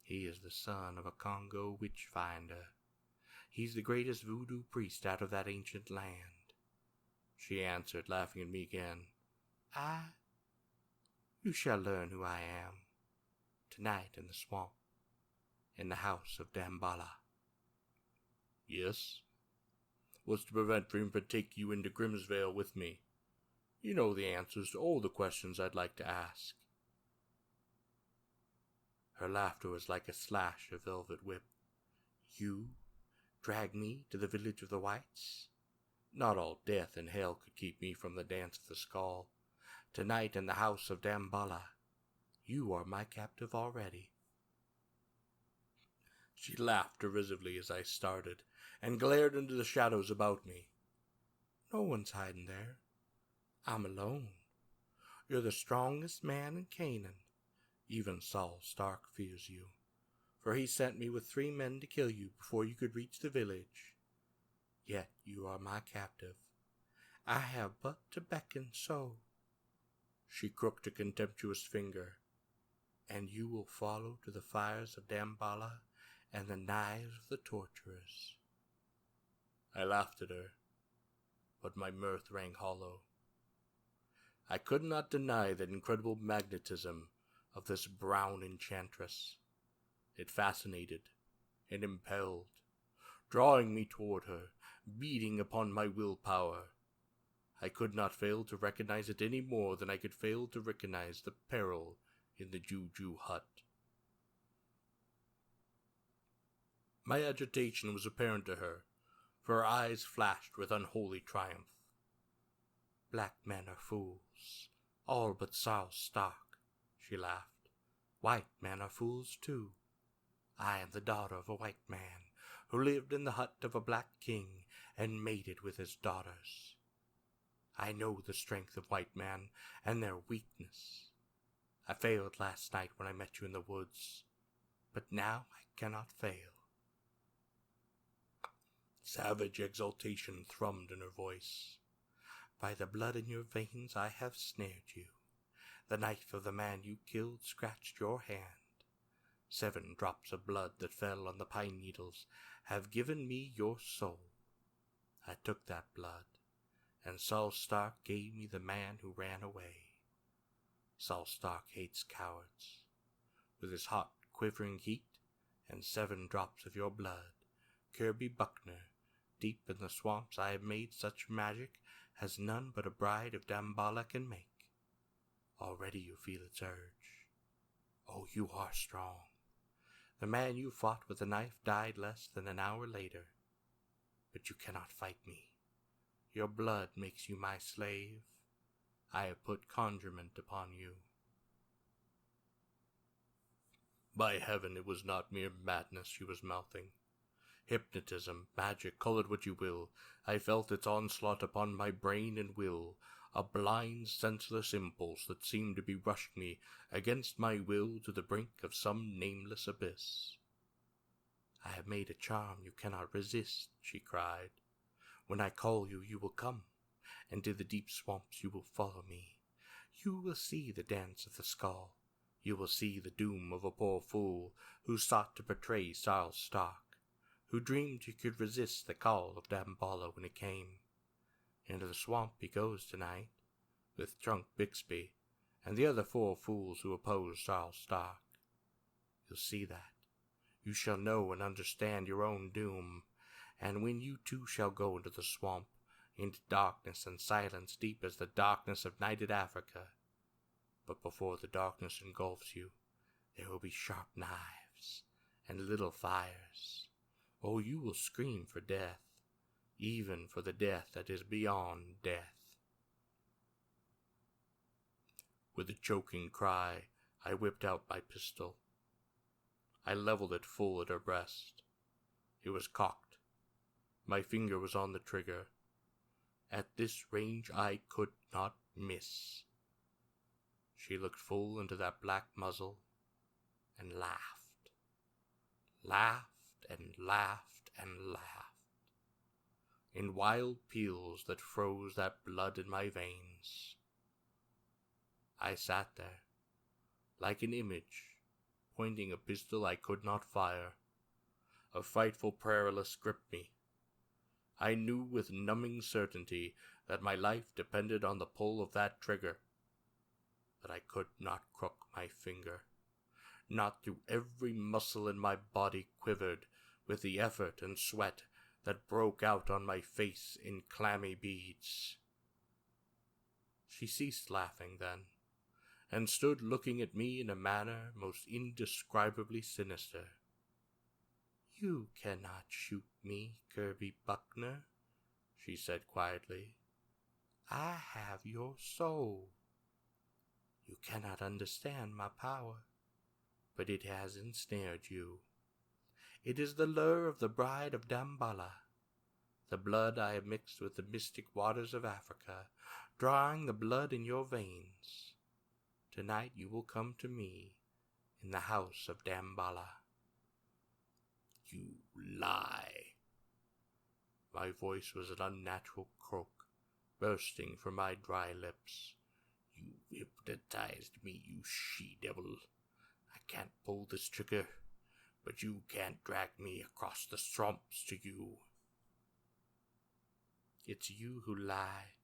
"He is the son of a Congo witch finder. He's the greatest voodoo priest out of that ancient land," she answered, laughing at me again. You shall learn who I am, tonight in the swamp, in the house of Damballa." "Yes? What's to prevent me from taking you into Grimsvale with me? You know the answers to all the questions I'd like to ask." Her laughter was like a slash of velvet whip. "You drag me to the village of the whites? Not all death and hell could keep me from the dance of the skull. Tonight in the house of Damballa, you are my captive already." She laughed derisively as I started, and glared into the shadows about me. "No one's hiding there. I'm alone. You're the strongest man in Canaan. Even Saul Stark fears you, for he sent me with 3 men to kill you before you could reach the village. Yet you are my captive. I have but to beckon so." She crooked a contemptuous finger. "And you will follow to the fires of Damballa and the knives of the torturers." I laughed at her, but my mirth rang hollow. I could not deny that incredible magnetism of this brown enchantress. It fascinated and impelled, drawing me toward her, beating upon my willpower. I could not fail to recognize it any more than I could fail to recognize the peril in the Juju hut. My agitation was apparent to her, for her eyes flashed with unholy triumph. "Black men are fools, all but Saul Stark," she laughed. "White men are fools too. I am the daughter of a white man who lived in the hut of a black king and mated with his daughters. I know the strength of white men and their weakness. I failed last night when I met you in the woods, but now I cannot fail." Savage exultation thrummed in her voice. "By the blood in your veins I have snared you. The knife of the man you killed scratched your hand. 7 drops of blood that fell on the pine needles have given me your soul. I took that blood, and Saul Stark gave me the man who ran away. Saul Stark hates cowards. With his hot, quivering heat and 7 drops of your blood, Kirby Buckner, deep in the swamps I have made such magic as none but a bride of Damballa can make. Already you feel its urge. Oh, you are strong. The man you fought with a knife died less than an hour later. But you cannot fight me. Your blood makes you my slave. I have put conjurement upon you." By heaven, it was not mere madness she was mouthing. Hypnotism, magic, call it what you will. I felt its onslaught upon my brain and will, a blind, senseless impulse that seemed to be rushing me against my will to the brink of some nameless abyss. "I have made a charm you cannot resist," she cried. "When I call you, you will come, and to the deep swamps you will follow me. You will see the dance of the skull. You will see the doom of a poor fool who sought to betray Saul Stark, who dreamed he could resist the call of Damballa when it came. Into the swamp he goes tonight, with Trunk Bixby and the other 4 fools who oppose Saul Stark. You'll see that. You shall know and understand your own doom, and when you too shall go into the swamp, into darkness and silence deep as the darkness of nighted Africa. But before the darkness engulfs you, there will be sharp knives and little fires. Oh, you will scream for death, even for the death that is beyond death." With a choking cry, I whipped out my pistol. I leveled it full at her breast. It was cocked. My finger was on the trigger. At this range I could not miss. She looked full into that black muzzle and laughed. Laughed and laughed and laughed, in wild peals that froze that blood in my veins. I sat there, like an image, pointing a pistol I could not fire. A frightful paralysis gripped me. I knew with numbing certainty that my life depended on the pull of that trigger, but I could not crook my finger. Not through every muscle in my body quivered with the effort and sweat that broke out on my face in clammy beads. She ceased laughing then, and stood looking at me in a manner most indescribably sinister. "You cannot shoot me, Kirby Buckner," she said quietly. "I have your soul. You cannot understand my power, but it has ensnared you. It is the lure of the bride of Damballa, the blood I have mixed with the mystic waters of Africa, drawing the blood in your veins. Tonight you will come to me in the house of Damballa." "You lie." My voice was an unnatural croak, bursting from my dry lips. "You hypnotized me, you she-devil. I can't pull this trigger, but you can't drag me across the swamps to you." "It's you who lie,"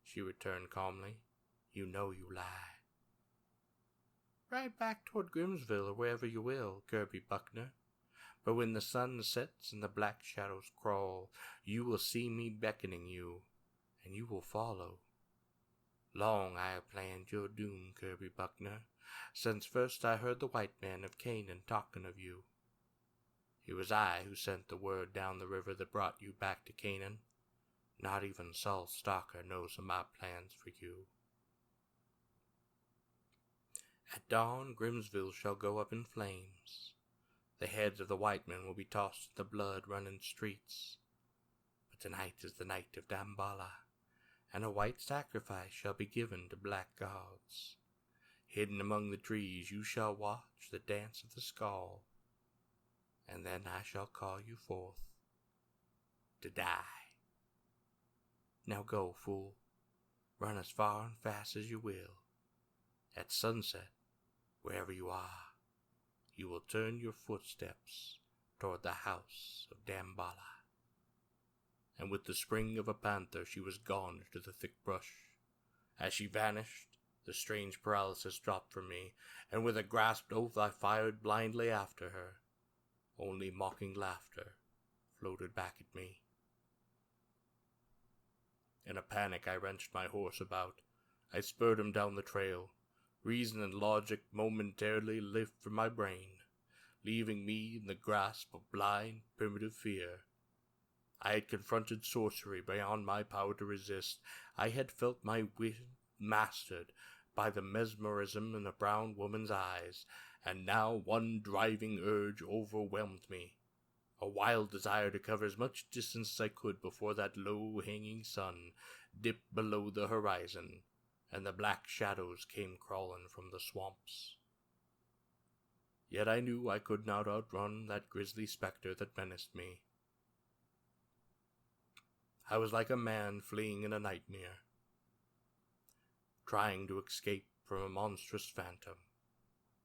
she returned calmly. "You know you lie." "Ride back toward Grimsville or wherever you will, Kirby Buckner. But when the sun sets and the black shadows crawl, you will see me beckoning you, and you will follow. Long I have planned your doom, Kirby Buckner, since first I heard the white man of Canaan talking of you. It was I who sent the word down the river that brought you back to Canaan. Not even Saul Stalker knows of my plans for you. At dawn, Grimsville shall go up in flames. The heads of the white men will be tossed in the blood-running streets. But tonight is the night of Damballa, and a white sacrifice shall be given to black gods. Hidden among the trees you shall watch the dance of the skull, and then I shall call you forth to die. Now go, fool, run as far and fast as you will. At sunset, wherever you are, you will turn your footsteps toward the house of Damballa." And with the spring of a panther she was gone into the thick brush. As she vanished, the strange paralysis dropped from me, and with a grasped oath I fired blindly after her. Only mocking laughter floated back at me. In a panic I wrenched my horse about. I spurred him down the trail. Reason and logic momentarily left from my brain, leaving me in the grasp of blind, primitive fear. I had confronted sorcery beyond my power to resist. I had felt my wit mastered by the mesmerism in the brown woman's eyes, and now one driving urge overwhelmed me. A wild desire to cover as much distance as I could before that low-hanging sun dipped below the horizon, and the black shadows came crawling from the swamps. Yet I knew I could not outrun that grisly spectre that menaced me. I was like a man fleeing in a nightmare, trying to escape from a monstrous phantom,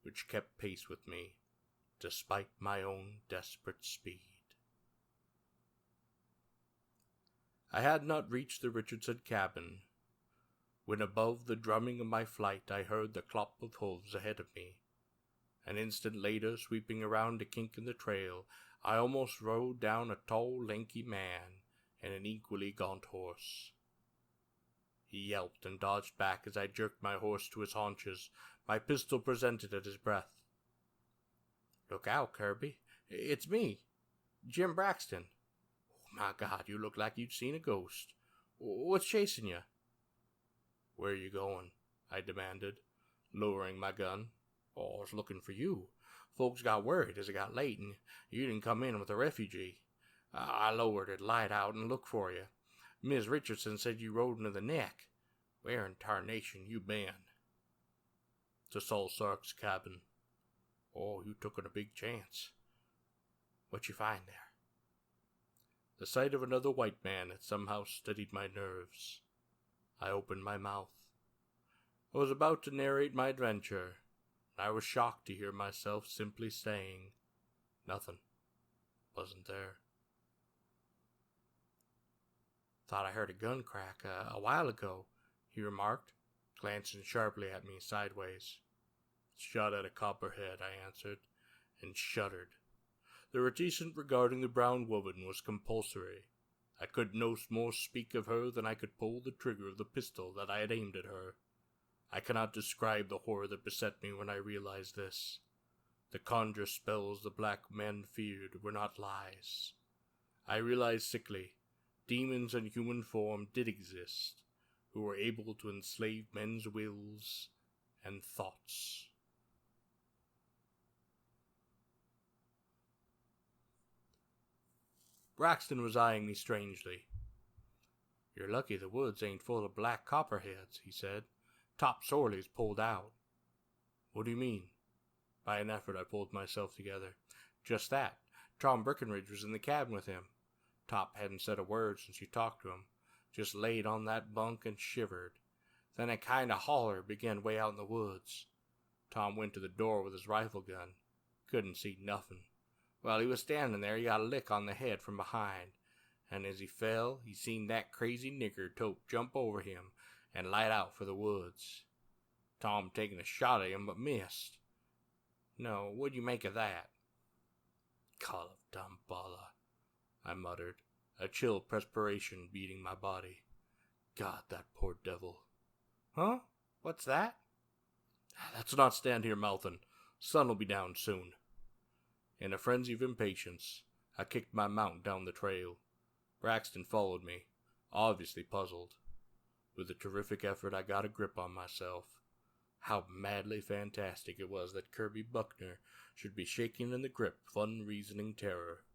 which kept pace with me, despite my own desperate speed. I had not reached the Richardson cabin, when above the drumming of my flight I heard the clop of hooves ahead of me. An instant later, sweeping around a kink in the trail, I almost rode down a tall, lanky man and an equally gaunt horse. He yelped and dodged back as I jerked my horse to his haunches, my pistol presented at his breath. "Look out, Kirby. It's me, Jim Braxton. Oh, my God, you look like you'd seen a ghost. What's chasing you?" "Where you going?" I demanded, lowering my gun. "Oh, I was looking for you. Folks got worried as it got late, and you didn't come in with a refugee. I lowered it, light out, and looked for you. Miss Richardson said you rode into the neck. Where in tarnation you been?" "To Saul Sark's cabin." "Oh, you took a big chance." What'd you find there? The sight of another white man had somehow steadied my nerves. I opened my mouth. I was about to narrate my adventure, and I was shocked to hear myself simply saying, "Nothing. Wasn't there." "Thought I heard a gun crack a while ago," he remarked, glancing sharply at me sideways. "Shot at a copperhead," I answered, and shuddered. The reticence regarding the brown woman was compulsory. I could no more speak of her than I could pull the trigger of the pistol that I had aimed at her. I cannot describe the horror that beset me when I realized this. The conjure spells the black men feared were not lies. I realized sickly, demons in human form did exist, who were able to enslave men's wills and thoughts. Braxton was eyeing me strangely. "You're lucky the woods ain't full of black copperheads," he said. "Top Sorley's pulled out." "What do you mean?" By an effort I pulled myself together. "Just that. Tom Breckenridge was in the cabin with him. Top hadn't said a word since you talked to him. Just laid on that bunk and shivered. Then a kind of holler began way out in the woods. Tom went to the door with his rifle gun. Couldn't see nothing. While he was standing there, he got a lick on the head from behind, and as he fell, he seen that crazy nigger Tope jump over him and light out for the woods. Tom taking a shot at him, but missed. No, what'd you make of that?" "Call of Damballa," I muttered, a chill perspiration beating my body. "God, that poor devil." "Huh? What's that?" "Let's not stand here mouthing. Sun'll be down soon." In a frenzy of impatience, I kicked my mount down the trail. Braxton followed me, obviously puzzled. With a terrific effort, I got a grip on myself. How madly fantastic it was that Kirby Buckner should be shaken in the grip of unreasoning terror.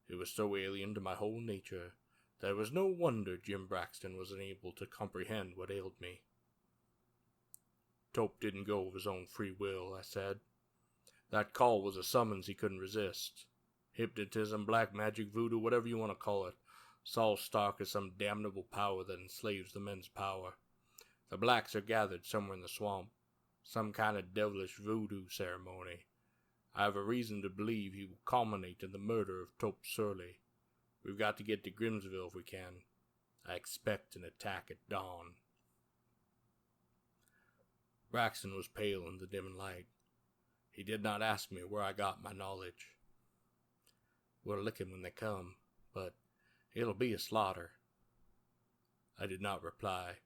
It was so alien to my whole nature that it was no wonder Jim Braxton was unable to comprehend what ailed me. "Tope didn't go of his own free will," I said. "That call was a summons he couldn't resist. Hypnotism, black magic, voodoo, whatever you want to call it. Saul Stark is some damnable power that enslaves the men's power. The blacks are gathered somewhere in the swamp. Some kind of devilish voodoo ceremony. I have a reason to believe he will culminate in the murder of Tope Surley. We've got to get to Grimsville if we can. I expect an attack at dawn." Braxton was pale in the dim light. He did not ask me where I got my knowledge. "We'll lick 'em when they come, but it'll be a slaughter." I did not reply.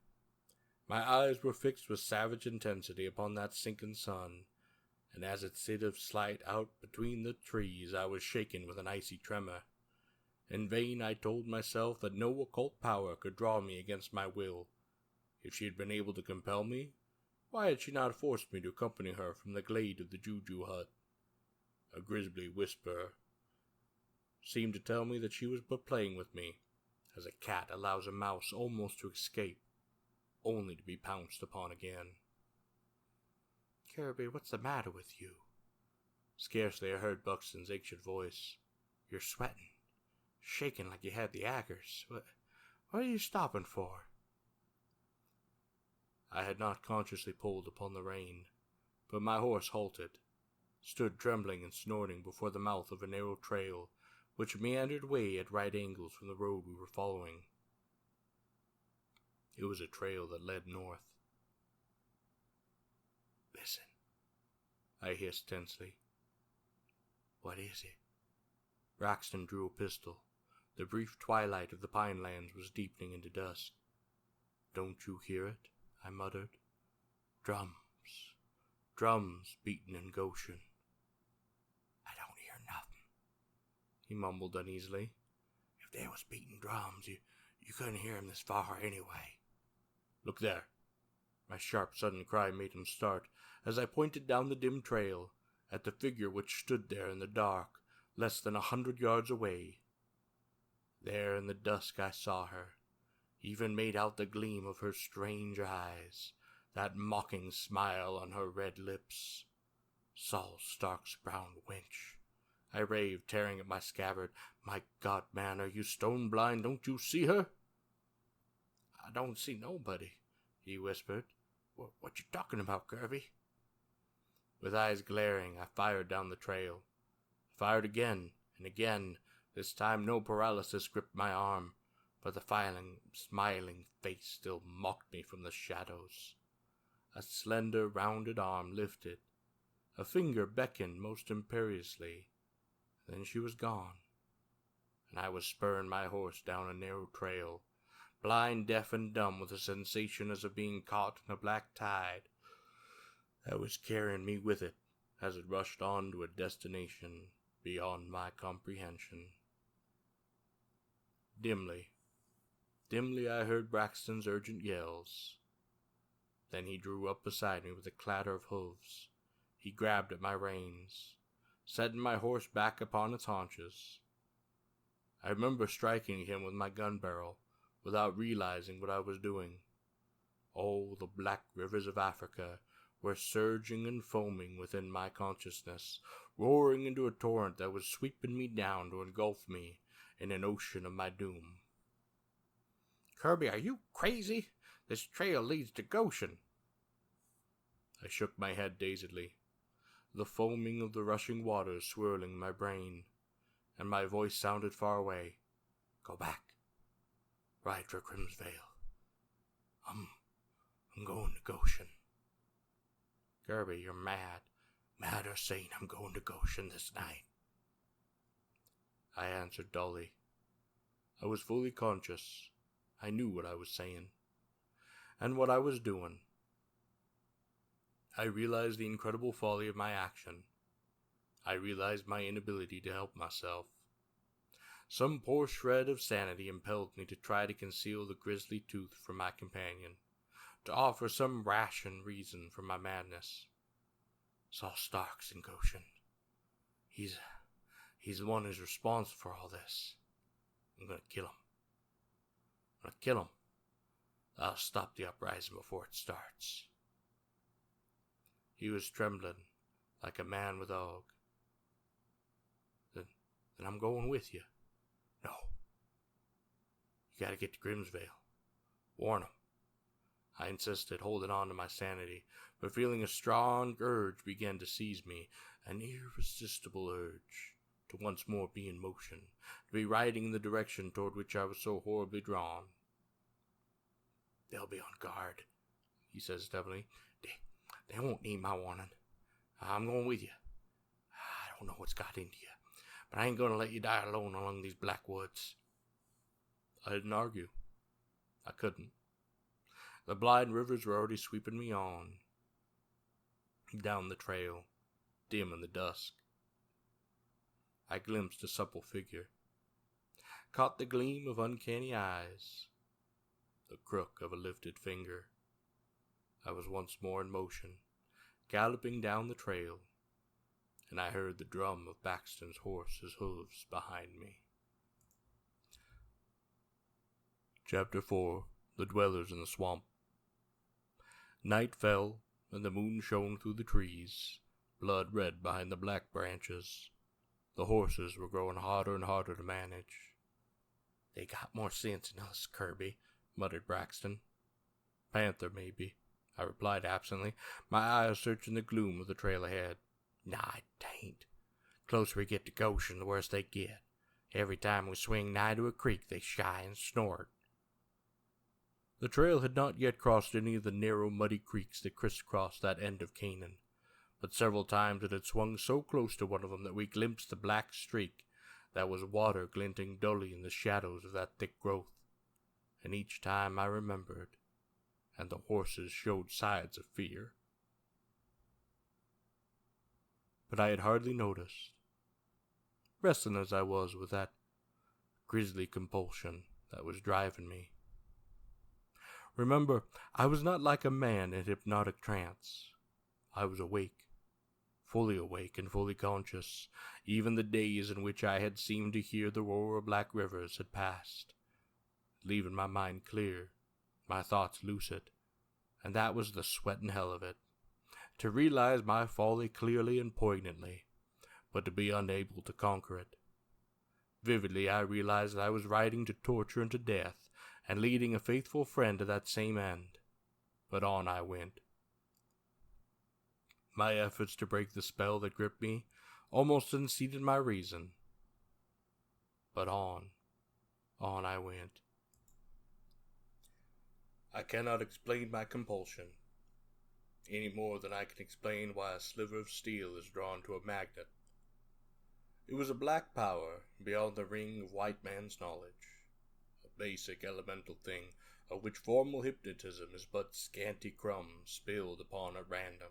My eyes were fixed with savage intensity upon that sinking sun, and as it slipped slight out between the trees, I was shaken with an icy tremor. In vain I told myself that no occult power could draw me against my will. If she had been able to compel me, why had she not forced me to accompany her from the glade of the Juju hut? A grisly whisper seemed to tell me that she was but playing with me, as a cat allows a mouse almost to escape, only to be pounced upon again. "Kirby, what's the matter with you?" Scarcely I heard Buxton's anxious voice. "You're sweating, shaking like you had the aggers. What are you stopping for?" I had not consciously pulled upon the rein, but my horse halted, stood trembling and snorting before the mouth of a narrow trail which meandered away at right angles from the road we were following. It was a trail that led north. "Listen," I hissed tensely. "What is it?" Braxton drew a pistol. The brief twilight of the pine lands was deepening into dusk. "Don't you hear it?" I muttered. "Drums. Drums beating in Goshen." "I don't hear nothing," he mumbled uneasily. "If they was beating drums, you couldn't hear 'em this far anyway." "Look there." My sharp, sudden cry made him start, as I pointed down the dim trail, at the figure which stood there in the dark, less than 100 yards away. There in the dusk I saw her, even made out the gleam of her strange eyes, that mocking smile on her red lips. Saul Stark's brown wench. I raved, tearing at my scabbard. "My God, man, are you stone blind? Don't you see her?" "I don't see nobody," he whispered. What you talking about, Kirby?" With eyes glaring, I fired down the trail. Fired again and again. This time no paralysis gripped my arm, but the smiling face still mocked me from the shadows. A slender, rounded arm lifted. A finger beckoned most imperiously. Then she was gone, and I was spurring my horse down a narrow trail, blind, deaf, and dumb with a sensation as of being caught in a black tide that was carrying me with it as it rushed on to a destination beyond my comprehension. Dimly I heard Braxton's urgent yells. Then he drew up beside me with a clatter of hoofs. He grabbed at my reins, setting my horse back upon its haunches. I remember striking him with my gun barrel without realizing what I was doing. Oh, the black rivers of Africa were surging and foaming within my consciousness, roaring into a torrent that was sweeping me down to engulf me in an ocean of my doom. "Kirby, are you crazy? This trail leads to Goshen." I shook my head dazedly, the foaming of the rushing waters swirling my brain, and my voice sounded far away. "Go back. Ride for Grimsvale. I'm going to Goshen." "Kirby, you're mad. Mad or sane, I'm going to Goshen this night." I answered dully. I was fully conscious. I knew what I was saying, and what I was doing. I realized the incredible folly of my action. I realized my inability to help myself. Some poor shred of sanity impelled me to try to conceal the grisly tooth from my companion, to offer some rational reason for my madness. "Saul Stark's in Goshen. He's the one who's responsible for all this. I'm gonna kill him. I'll stop the uprising before it starts." He was trembling like a man with ague. Then I'm going with you." "No. You gotta get to Grimsvale. Warn him." I insisted, holding on to my sanity, but feeling a strong urge begin to seize me, an irresistible urge to once more be in motion, to be riding in the direction toward which I was so horribly drawn. "They'll be on guard," he says stubbornly. They won't need my warning. I'm going with you. I don't know what's got into you, but I ain't going to let you die alone along these black woods." I didn't argue. I couldn't. The blind rivers were already sweeping me on, down the trail, dim in the dusk. I glimpsed a supple figure, caught the gleam of uncanny eyes, the crook of a lifted finger. I was once more in motion, galloping down the trail, and I heard the drum of Baxton's horse's hooves behind me. Chapter 4. The Dwellers in the Swamp. Night fell, and the moon shone through the trees, blood red behind the black branches. The horses were growing harder and harder to manage. "They got more sense than us, Kirby," muttered Braxton. "Panther, maybe," I replied absently, my eyes searching the gloom of the trail ahead. "Nah, it ain't. Closer we get to Goshen, the worse they get. Every time we swing nigh to a creek, they shy and snort." The trail had not yet crossed any of the narrow, muddy creeks that crisscrossed that end of Canaan, but several times it had swung so close to one of them that we glimpsed the black streak that was water glinting dully in the shadows of that thick growth, and each time I remembered, and the horses showed signs of fear. But I had hardly noticed, wrestling as I was with that grisly compulsion that was driving me. Remember, I was not like a man in hypnotic trance. I was awake and fully conscious. Even the days in which I had seemed to hear the roar of black rivers had passed, leaving my mind clear, my thoughts lucid, and that was the sweat and hell of it. To realize my folly clearly and poignantly, but to be unable to conquer it. Vividly I realized that I was riding to torture and to death, and leading a faithful friend to that same end. But on I went. My efforts to break the spell that gripped me almost unseated my reason. But on I went. I cannot explain my compulsion, any more than I can explain why a sliver of steel is drawn to a magnet. It was a black power beyond the ring of white man's knowledge, a basic elemental thing of which formal hypnotism is but scanty crumbs spilled upon at random.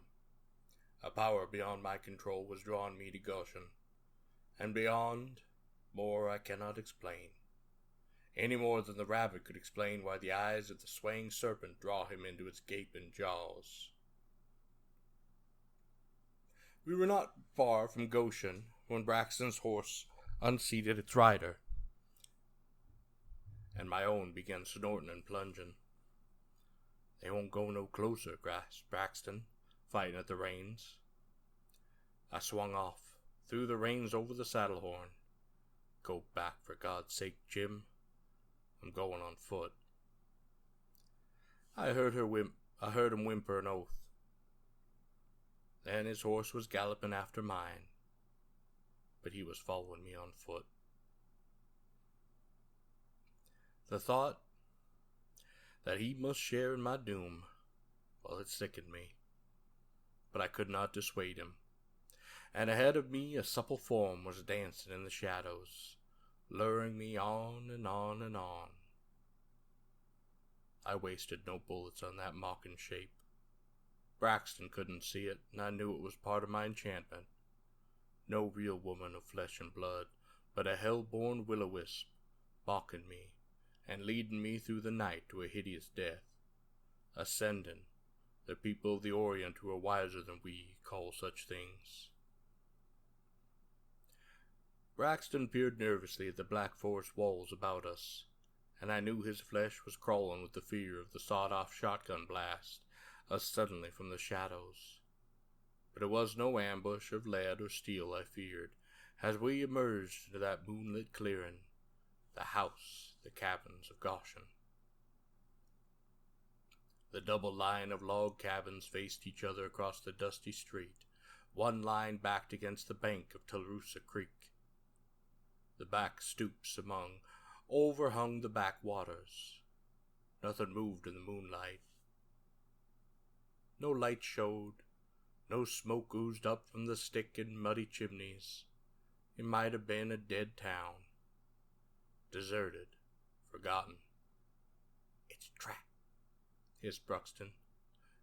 A power beyond my control was drawing me to Goshen, and beyond, more I cannot explain, any more than the rabbit could explain why the eyes of the swaying serpent draw him into its gaping jaws. We were not far from Goshen when Braxton's horse unseated its rider, and my own began snorting and plunging. "They won't go no closer," gasped Braxton, fighting at the reins. I swung off, threw the reins over the saddle horn. "Go back, for God's sake, Jim. I'm going on foot." I heard him whimper an oath. Then his horse was galloping after mine, but he was following me on foot. The thought that he must share in my doom, well, it sickened me, but I could not dissuade him, and ahead of me a supple form was dancing in the shadows, luring me on and on and on. I wasted no bullets on that mocking shape. Braxton couldn't see it, and I knew it was part of my enchantment. No real woman of flesh and blood, but a hell-born will-o'-wisp, mocking me, and leading me through the night to a hideous death. Ascending, the people of the Orient who are wiser than we call such things. Braxton peered nervously at the black forest walls about us, and I knew his flesh was crawling with the fear of the sawed-off shotgun blast, us suddenly from the shadows. But it was no ambush of lead or steel I feared, as we emerged into that moonlit clearing, the house, the cabins of Goshen. The double line of log cabins faced each other across the dusty street, one line backed against the bank of Tularosa Creek. The back stoops overhung the backwaters. Nothing moved in the moonlight. No light showed, no smoke oozed up from the stick and muddy chimneys. It might have been a dead town. Deserted, forgotten. "It's a trap," hissed Bruxton.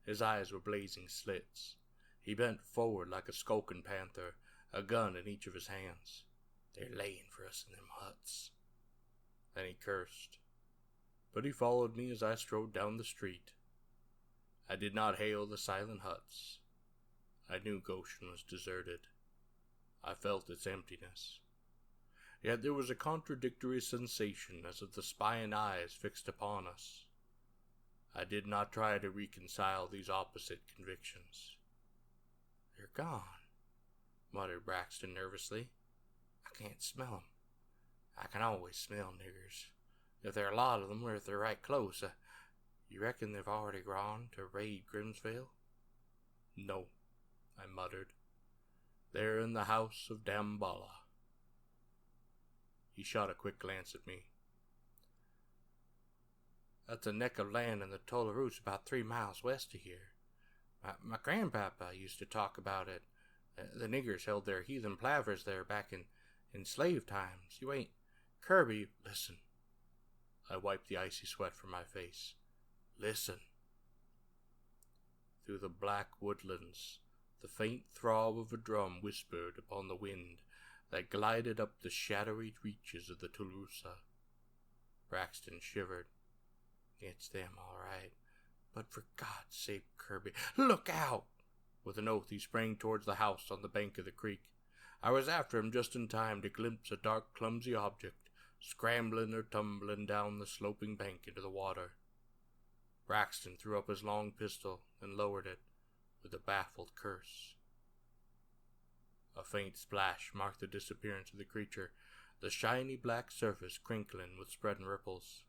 His eyes were blazing slits. He bent forward like a skulking panther, a gun in each of his hands. "They're laying for us in them huts." Then he cursed. But he followed me as I strode down the street. I did not hail the silent huts. I knew Goshen was deserted. I felt its emptiness. Yet there was a contradictory sensation as of the spying eyes fixed upon us. I did not try to reconcile these opposite convictions. "They're gone," muttered Braxton nervously. "I can't smell 'em. I can always smell niggers, if there are a lot of them or if they're right close. You reckon they've already gone to raid Grimsville?" "No," I muttered. "They're in the house of Damballa." He shot a quick glance at me. "That's a neck of land in the Tularoos about 3 miles west of here. My grandpapa used to talk about it. The niggers held their heathen plavers there back in slave times. You ain't... Kirby, listen." I wiped the icy sweat from my face. "Listen." Through the black woodlands, the faint throb of a drum whispered upon the wind that glided up the shadowy reaches of the Tularosa. Braxton shivered. "It's them, all right. But for God's sake, Kirby, look out!" With an oath, he sprang towards the house on the bank of the creek. I was after him just in time to glimpse a dark, clumsy object, scrambling or tumbling down the sloping bank into the water. Braxton threw up his long pistol and lowered it with a baffled curse. A faint splash marked the disappearance of the creature, the shiny black surface crinkling with spreading ripples.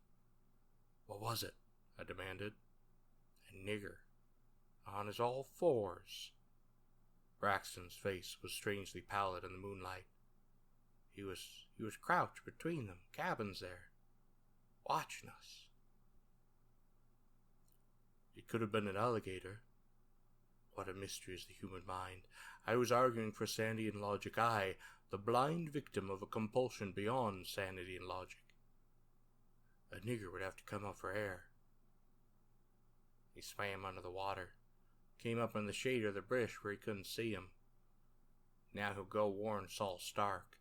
"What was it?" I demanded. "A nigger, on his all fours." Braxton's face was strangely pallid in the moonlight. He was crouched between them cabins there, watching us. It could have been an alligator. What a mystery is the human mind. I was arguing for sanity and logic, I, the blind victim of a compulsion beyond sanity and logic. A nigger would have to come up for air. He swam under the water, came up in the shade of the bush where he couldn't see him. Now he'll go warn Saul Stark.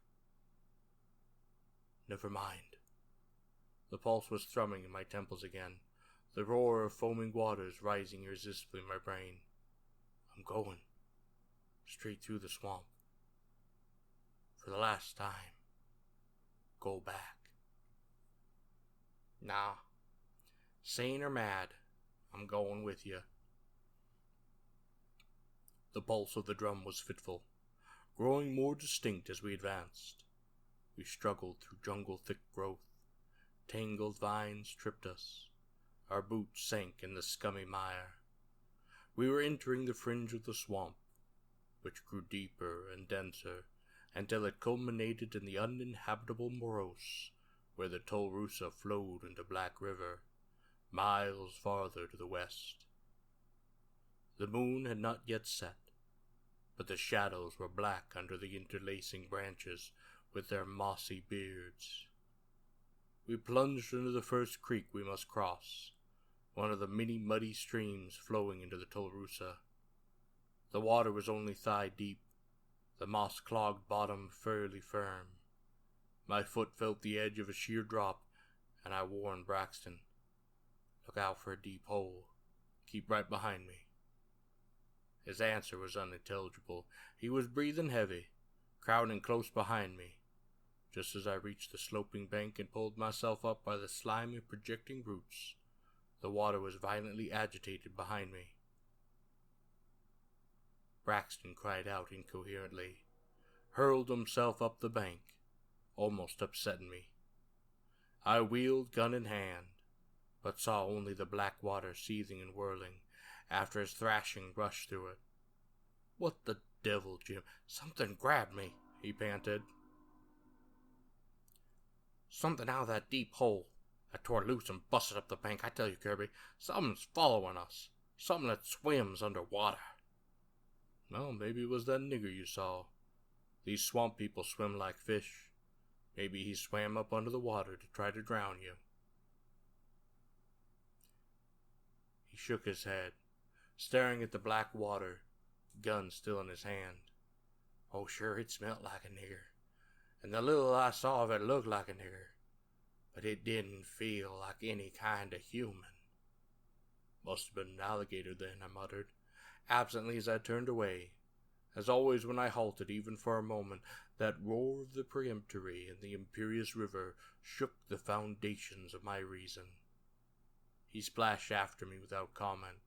Never mind. The pulse was thrumming in my temples again, the roar of foaming waters rising irresistibly in my brain. I'm going. Straight through the swamp. For the last time. Go back. Nah. Sane or mad, I'm going with you. The pulse of the drum was fitful, growing more distinct as we advanced. We struggled through jungle-thick growth. Tangled vines tripped us. Our boots sank in the scummy mire. We were entering the fringe of the swamp, which grew deeper and denser until it culminated in the uninhabitable morose where the Tolrusa flowed into Black River, miles farther to the west. The moon had not yet set, but the shadows were black under the interlacing branches with their mossy beards. We plunged into the first creek we must cross, one of the many muddy streams flowing into the Tolrusa. The water was only thigh deep, the moss-clogged bottom fairly firm. My foot felt the edge of a sheer drop, and I warned Braxton, "Look out for a deep hole. Keep right behind me." His answer was unintelligible. He was breathing heavy, crowding close behind me. Just as I reached the sloping bank and pulled myself up by the slimy projecting roots, the water was violently agitated behind me. Braxton cried out incoherently, hurled himself up the bank, almost upsetting me. I wheeled, gun in hand, but saw only the black water seething and whirling after his thrashing rushed through it. "What the devil, Jim? Something grabbed me," he panted. "Something out of that deep hole. I tore loose and busted up the bank. I tell you, Kirby, something's following us. Something that swims under water." "Well, maybe it was that nigger you saw. These swamp people swim like fish. Maybe he swam up under the water to try to drown you." He shook his head, staring at the black water, gun still in his hand. "Oh, sure, it smelt like a nigger, and the little I saw of it looked like a nigger, but it didn't feel like any kind of human." "Must have been an alligator then," I muttered, absently as I turned away. As always when I halted, even for a moment, that roar of the peremptory in the imperious river shook the foundations of my reason. He splashed after me without comment.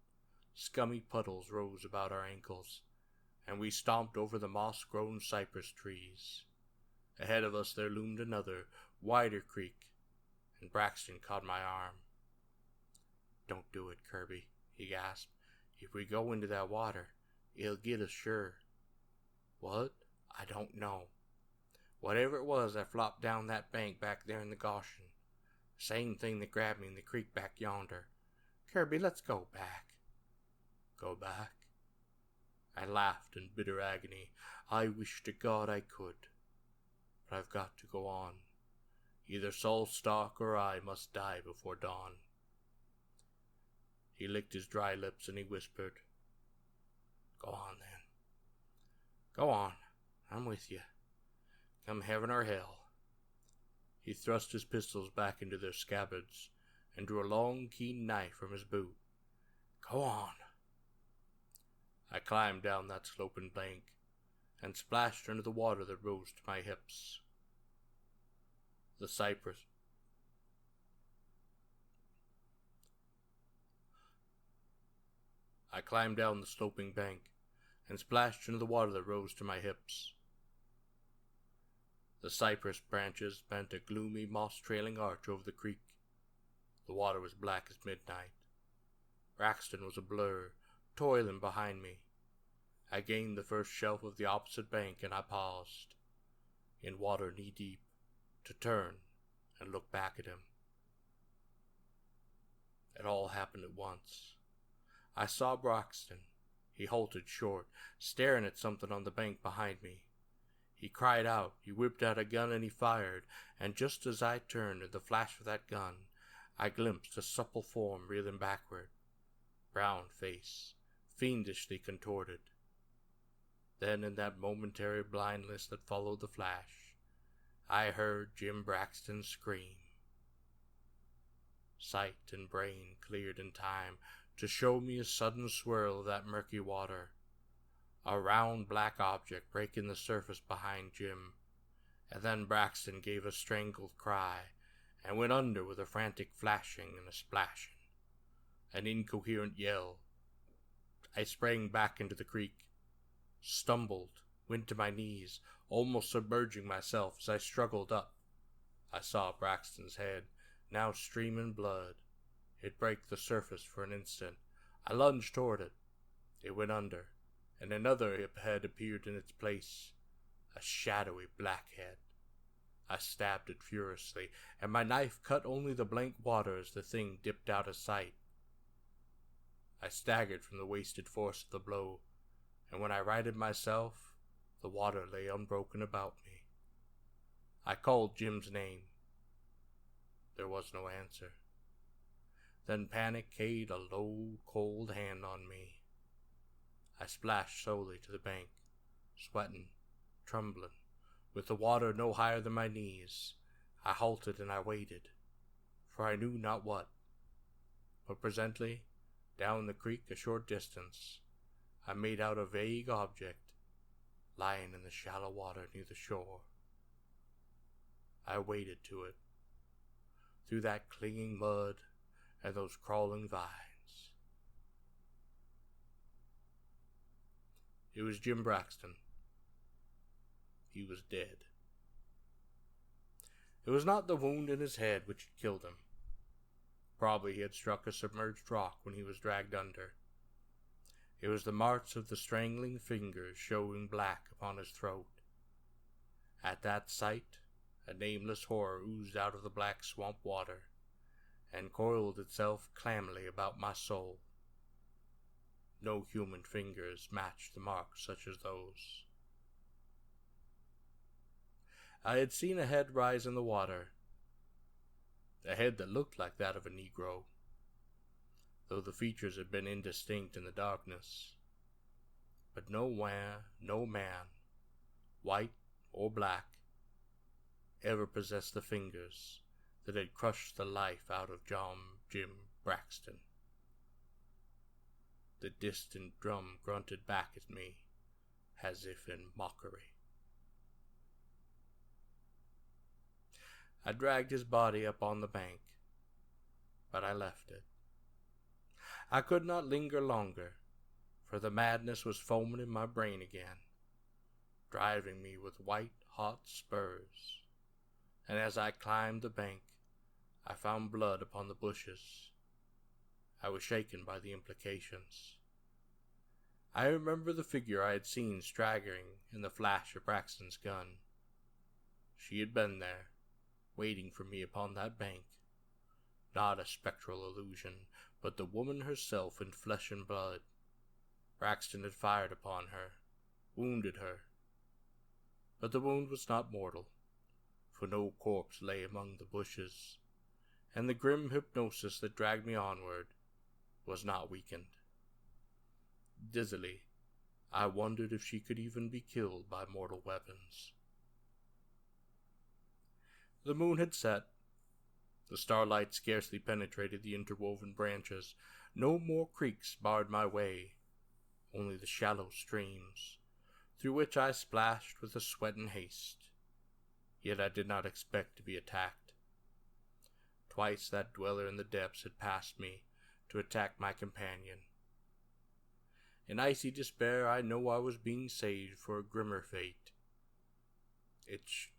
Scummy puddles rose about our ankles, and we stomped over the moss-grown cypress trees. Ahead of us there loomed another, wider creek, and Braxton caught my arm. "Don't do it, Kirby," he gasped. "If we go into that water, it'll get us sure." "What?" "I don't know. Whatever it was that flopped down that bank back there in the Goshen. Same thing that grabbed me in the creek back yonder. Kirby, let's go back." "Go back?" I laughed in bitter agony. I wish to God I could. But I've got to go on. Either Saul Stark or I must die before dawn. He licked his dry lips and he whispered, "Go on then. Go on. I'm with you. Come heaven or hell." He thrust his pistols back into their scabbards and drew a long, keen knife from his boot. "Go on." I climbed down that sloping bank and splashed into the water that rose to my hips. The cypress. I climbed down the sloping bank and splashed into the water that rose to my hips. The cypress branches bent a gloomy, moss-trailing arch over the creek. The water was black as midnight. Braxton was a blur, toiling behind me. I gained the first shelf of the opposite bank, and I paused, in water knee-deep, to turn and look back at him. It all happened at once. I saw Braxton. He halted short, staring at something on the bank behind me. He cried out, he whipped out a gun, and he fired, and just as I turned in the flash of that gun, I glimpsed a supple form reeling backward, brown face, fiendishly contorted. Then in that momentary blindness that followed the flash, I heard Jim Braxton scream. Sight and brain cleared in time to show me a sudden swirl of that murky water, a round black object breaking the surface behind Jim, and then Braxton gave a strangled cry and went under with a frantic flashing and a splashing, an incoherent yell. I sprang back into the creek, stumbled, went to my knees, almost submerging myself as I struggled up. I saw Braxton's head, now streaming blood. It braked the surface for an instant. I lunged toward it. It went under, and another head appeared in its place, a shadowy black head. I stabbed it furiously, and my knife cut only the blank water as the thing dipped out of sight. I staggered from the wasted force of the blow, and when I righted myself, the water lay unbroken about me. I called Jim's name. There was no answer. Then panic laid a low, cold hand on me. I splashed slowly to the bank, sweating, trembling, with the water no higher than my knees. I halted and I waited, for I knew not what. But presently, down the creek a short distance, I made out a vague object, lying in the shallow water near the shore. I waded to it, through that clinging mud and those crawling vines. It was Jim Braxton. He was dead. It was not the wound in his head which had killed him. Probably he had struck a submerged rock when he was dragged under. It was the marks of the strangling fingers showing black upon his throat. At that sight, a nameless horror oozed out of the black swamp water, and coiled itself clammily about my soul. No human fingers matched the marks such as those. I had seen a head rise in the water, a head that looked like that of a Negro, though the features had been indistinct in the darkness. But no man, white or black, ever possessed the fingers that had crushed the life out of Jim Braxton. The distant drum grunted back at me, as if in mockery. I dragged his body up on the bank, but I left it. I could not linger longer, for the madness was foaming in my brain again, driving me with white, hot spurs, and as I climbed the bank, I found blood upon the bushes. I was shaken by the implications. I remember the figure I had seen staggering in the flash of Braxton's gun. She had been there, waiting for me upon that bank. Not a spectral illusion, but the woman herself in flesh and blood. Braxton had fired upon her, wounded her. But the wound was not mortal, for no corpse lay among the bushes, and the grim hypnosis that dragged me onward was not weakened. Dizzily, I wondered if she could even be killed by mortal weapons. The moon had set. The starlight scarcely penetrated the interwoven branches. No more creeks barred my way, only the shallow streams, through which I splashed with a sweat and haste. Yet I did not expect to be attacked. Twice that dweller in the depths had passed me to attack my companion. In icy despair, I know I was being saved for a grimmer fate.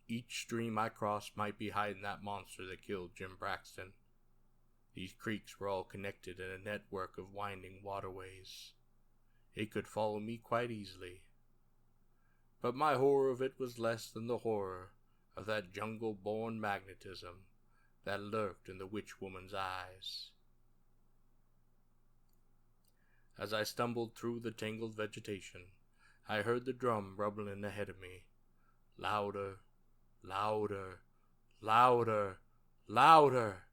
Each stream I crossed might be hiding that monster that killed Jim Braxton. These creeks were all connected in a network of winding waterways. It could follow me quite easily. But my horror of it was less than the horror of that jungle-born magnetism that lurked in the witch-woman's eyes. As I stumbled through the tangled vegetation, I heard the drum rumbling ahead of me. Louder, louder, louder, louder,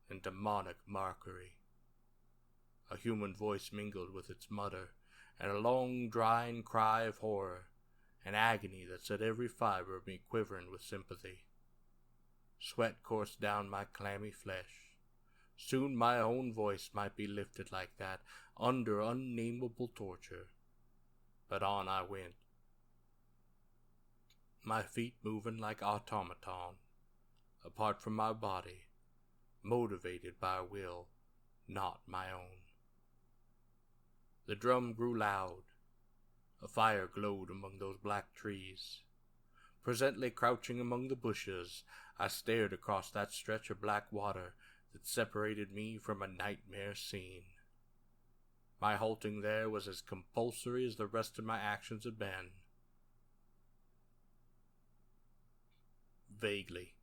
in demonic mockery. A human voice mingled with its mutter, and a long, drying cry of horror, an agony that set every fiber of me quivering with sympathy. Sweat coursed down my clammy flesh. Soon my own voice might be lifted like that, under unnameable torture. But on I went, my feet moving like automaton, apart from my body, motivated by a will not my own. The drum grew loud. A fire glowed among those black trees. Presently crouching among the bushes, I stared across that stretch of black water that separated me from a nightmare scene. My halting there was as compulsory as the rest of my actions had been. Vaguely,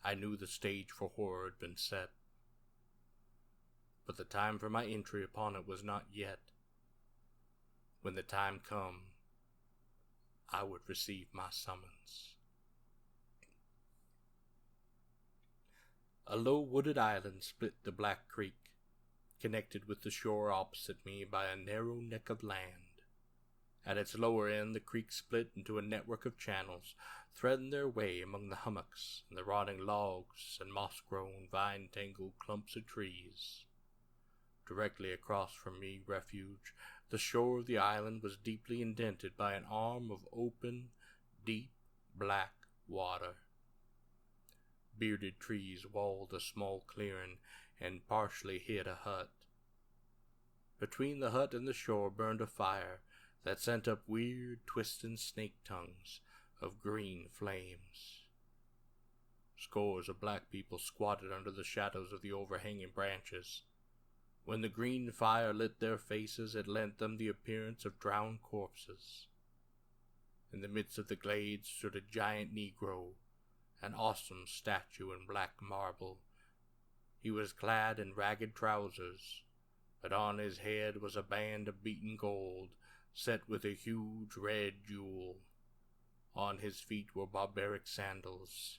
I knew the stage for horror had been set, but the time for my entry upon it was not yet. When the time come, I would receive my summons. A low wooded island split the Black Creek, connected with the shore opposite me by a narrow neck of land. At its lower end, the creek split into a network of channels, threading their way among the hummocks and the rotting logs and moss-grown, vine-tangled clumps of trees. Directly across from me, refuge, the shore of the island was deeply indented by an arm of open, deep, black water. Bearded trees walled a small clearing and partially hid a hut. Between the hut and the shore burned a fire that sent up weird, twisting snake tongues of green flames. Scores of black people squatted under the shadows of the overhanging branches. When the green fire lit their faces, it lent them the appearance of drowned corpses. In the midst of the glade stood a giant Negro, an awesome statue in black marble. He was clad in ragged trousers, but on his head was a band of beaten gold, set with a huge red jewel. On his feet were barbaric sandals.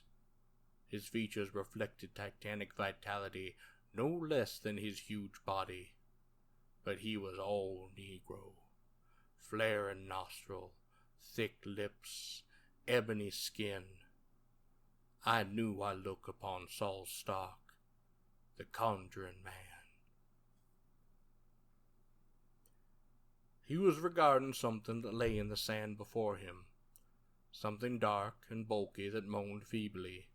His features reflected titanic vitality, no less than his huge body. But he was all Negro. Flaring nostril, thick lips, ebony skin. I knew I looked upon Saul Stark, the Conjuring Man. He was regarding something that lay in the sand before him, something dark and bulky that moaned feebly.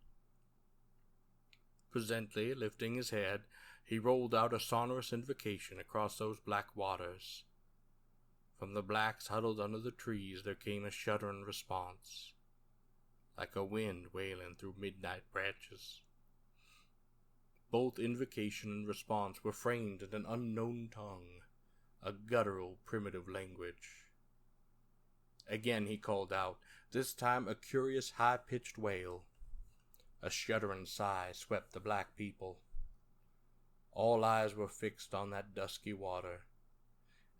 Presently, lifting his head, he rolled out a sonorous invocation across those black waters. From the blacks huddled under the trees there came a shuddering response, like a wind wailing through midnight branches. Both invocation and response were framed in an unknown tongue, a guttural, primitive language. Again he called out, this time a curious, high-pitched wail. A shuddering sigh swept the black people. All eyes were fixed on that dusky water,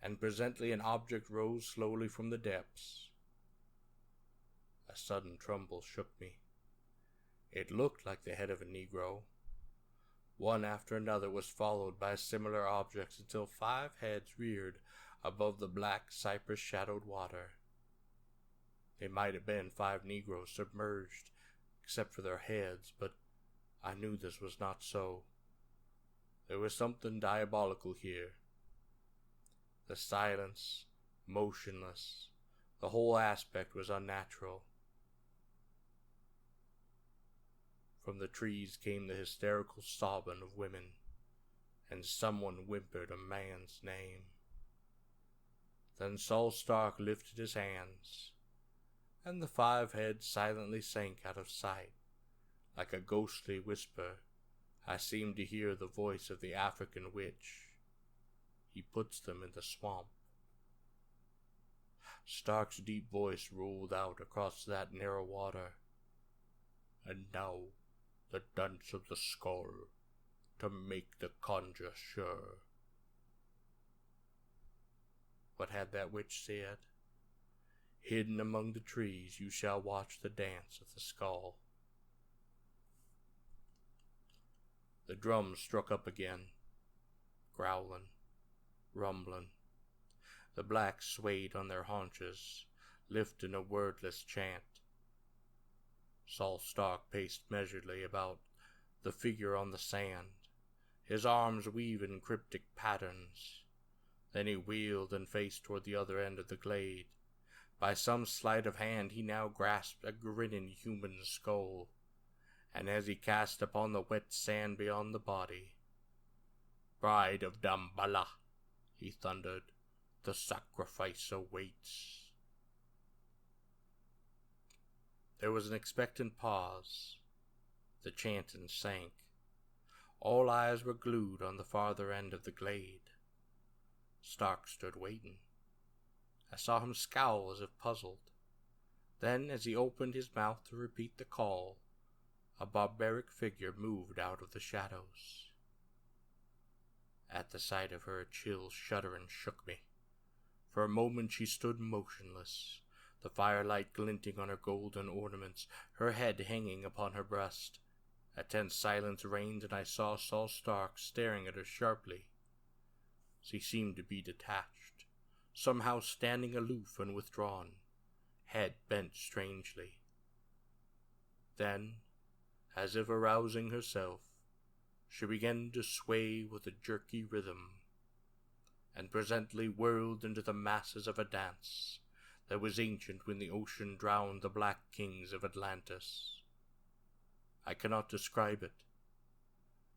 and presently an object rose slowly from the depths. A sudden tremble shook me. It looked like the head of a Negro. One after another was followed by similar objects until 5 heads reared above the black cypress-shadowed water. They might have been 5 Negroes submerged, except for their heads, but I knew this was not so. There was something diabolical here. The silence, motionless, the whole aspect was unnatural. From the trees came the hysterical sobbing of women, and someone whimpered a man's name. Then Saul Stark lifted his hands, and the 5 heads silently sank out of sight. Like a ghostly whisper, I seemed to hear the voice of the African witch. He puts them in the swamp. Stark's deep voice rolled out across that narrow water. And now, the dance of the skull, to make the conjure sure. What had that witch said? Hidden among the trees you shall watch the dance of the skull. The drums struck up again, growling, rumbling. The blacks swayed on their haunches, lifting a wordless chant. Saul Stark paced measuredly about the figure on the sand, his arms weaving cryptic patterns. Then he wheeled and faced toward the other end of the glade. By some sleight of hand he now grasped a grinning human skull, and as he cast upon the wet sand beyond the body, "Bride of Damballa," he thundered, "the sacrifice awaits." There was an expectant pause. The chanting sank. All eyes were glued on the farther end of the glade. Stark stood waiting. I saw him scowl as if puzzled. Then, as he opened his mouth to repeat the call, a barbaric figure moved out of the shadows. At the sight of her, a chill shuddering shook me. For a moment she stood motionless, the firelight glinting on her golden ornaments, her head hanging upon her breast. A tense silence reigned, and I saw Saul Stark staring at her sharply. She seemed to be detached, somehow standing aloof and withdrawn, head bent strangely. Then, as if arousing herself, she began to sway with a jerky rhythm, and presently whirled into the masses of a dance that was ancient when the ocean drowned the black kings of Atlantis. I cannot describe it.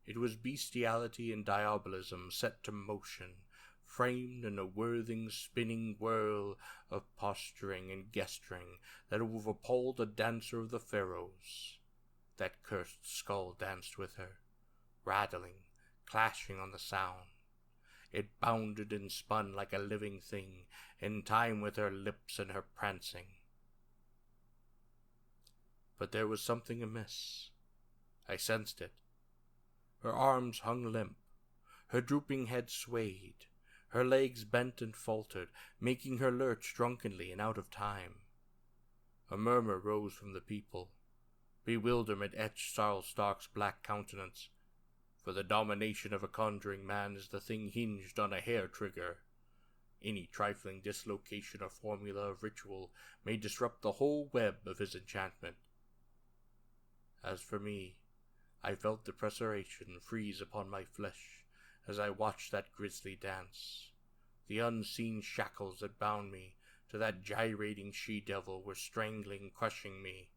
It was bestiality and diabolism set to motion, framed in a whirling, spinning whirl of posturing and gesturing that would have appalled a dancer of the Pharaohs. That cursed skull danced with her, rattling, clashing on the sound. It bounded and spun like a living thing, in time with her lips and her prancing. But there was something amiss. I sensed it. Her arms hung limp, her drooping head swayed, her legs bent and faltered, making her lurch drunkenly and out of time. A murmur rose from the people. Bewilderment etched Saul Stark's black countenance, for the domination of a conjuring man is the thing hinged on a hair trigger. Any trifling dislocation or formula of ritual may disrupt the whole web of his enchantment. As for me, I felt the perspiration freeze upon my flesh as I watched that grisly dance. The unseen shackles that bound me to that gyrating she-devil were strangling, crushing me.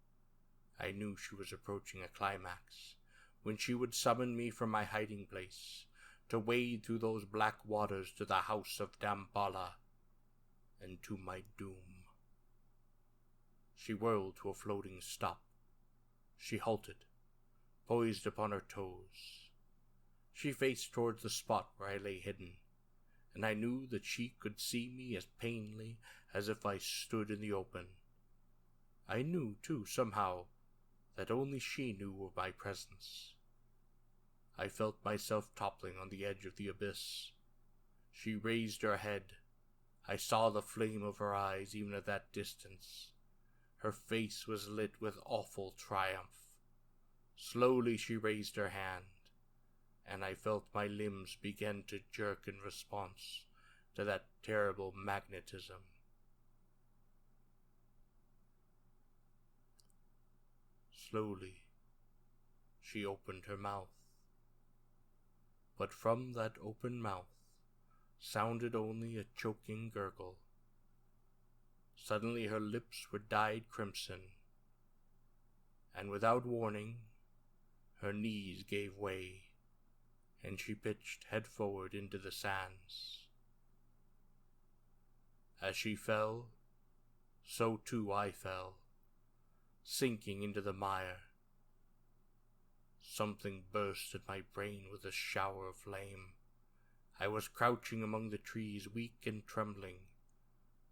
I knew she was approaching a climax, when she would summon me from my hiding place, to wade through those black waters to the house of Damballa, and to my doom. She whirled to a floating stop. She halted, poised upon her toes. She faced towards the spot where I lay hidden, and I knew that she could see me as plainly as if I stood in the open. I knew, too, somehow, that only she knew of my presence. I felt myself toppling on the edge of the abyss. She raised her head. I saw the flame of her eyes even at that distance. Her face was lit with awful triumph. Slowly she raised her hand, and I felt my limbs begin to jerk in response to that terrible magnetism. Slowly, she opened her mouth. But from that open mouth sounded only a choking gurgle. Suddenly her lips were dyed crimson, and without warning, her knees gave way, and she pitched head forward into the sands. As she fell, so too I fell, sinking into the mire. Something burst in my brain with a shower of flame. I was crouching among the trees, weak and trembling,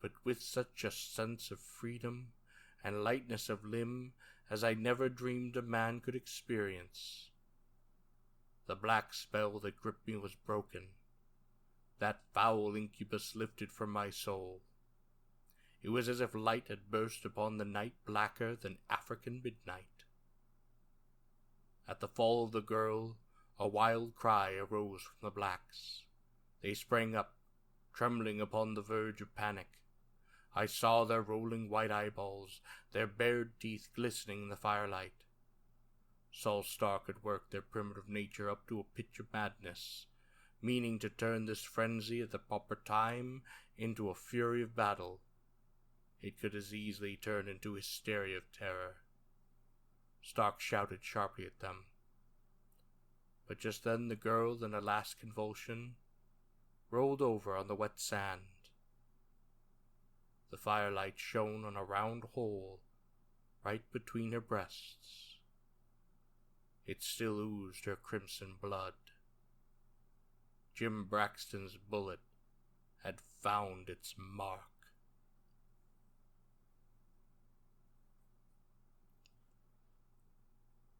but with such a sense of freedom and lightness of limb as I never dreamed a man could experience. The black spell that gripped me was broken. That foul incubus lifted from my soul. It was as if light had burst upon the night blacker than African midnight. At the fall of the girl, a wild cry arose from the blacks. They sprang up, trembling upon the verge of panic. I saw their rolling white eyeballs, their bared teeth glistening in the firelight. Saul Stark had worked their primitive nature up to a pitch of madness, meaning to turn this frenzy at the proper time into a fury of battle. It could as easily turn into hysteria of terror. Stark shouted sharply at them. But just then the girl, in a last convulsion, rolled over on the wet sand. The firelight shone on a round hole right between her breasts. It still oozed her crimson blood. Jim Braxton's bullet had found its mark.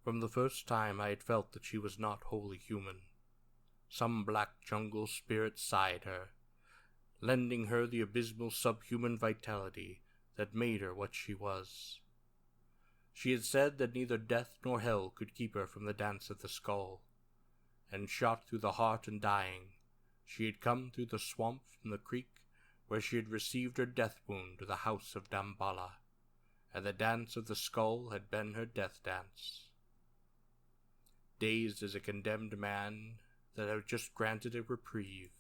From the first time I had felt that she was not wholly human. Some black jungle spirit sighed her, lending her the abysmal subhuman vitality that made her what she was. She had said that neither death nor hell could keep her from the dance of the skull, and shot through the heart and dying, she had come through the swamp from the creek where she had received her death wound to the house of Damballa, and the dance of the skull had been her death dance. Dazed as a condemned man that had just granted a reprieve,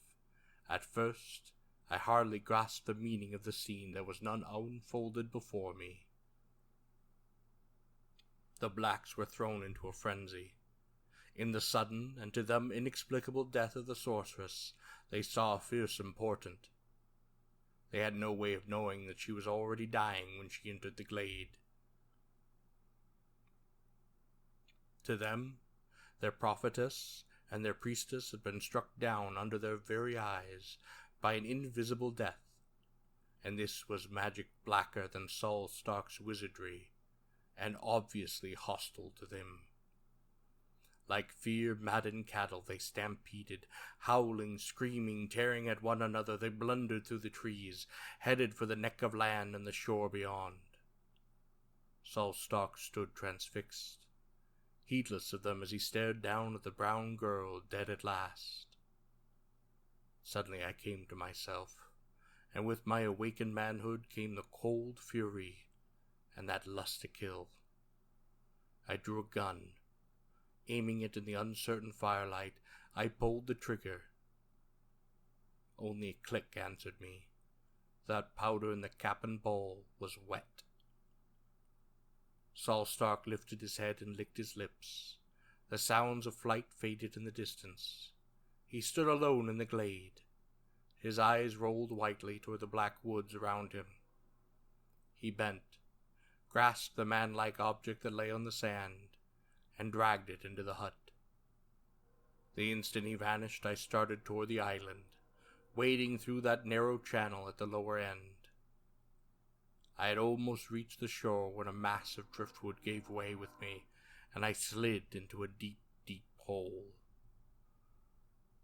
at first I hardly grasped the meaning of the scene that was none unfolded before me. The blacks were thrown into a frenzy. In the sudden and to them inexplicable death of the sorceress, they saw a fearsome portent. They had no way of knowing that she was already dying when she entered the glade. To them, their prophetess and their priestess had been struck down under their very eyes by an invisible death, and this was magic blacker than Saul Stark's wizardry, and obviously hostile to them. Like fear-maddened cattle they stampeded, howling, screaming, tearing at one another. They blundered through the trees, headed for the neck of land and the shore beyond. Saul Stark stood transfixed, heedless of them as he stared down at the brown girl dead at last. Suddenly I came to myself, and with my awakened manhood came the cold fury and that lust to kill. I drew a gun. Aiming it in the uncertain firelight, I pulled the trigger. Only a click answered me. That powder in the cap and ball was wet. Saul Stark lifted his head and licked his lips. The sounds of flight faded in the distance. He stood alone in the glade. His eyes rolled whitely toward the black woods around him. He bent, grasped the man-like object that lay on the sand, and dragged it into the hut. The instant he vanished, I started toward the island, wading through that narrow channel at the lower end. I had almost reached the shore when a mass of driftwood gave way with me, and I slid into a deep, deep hole.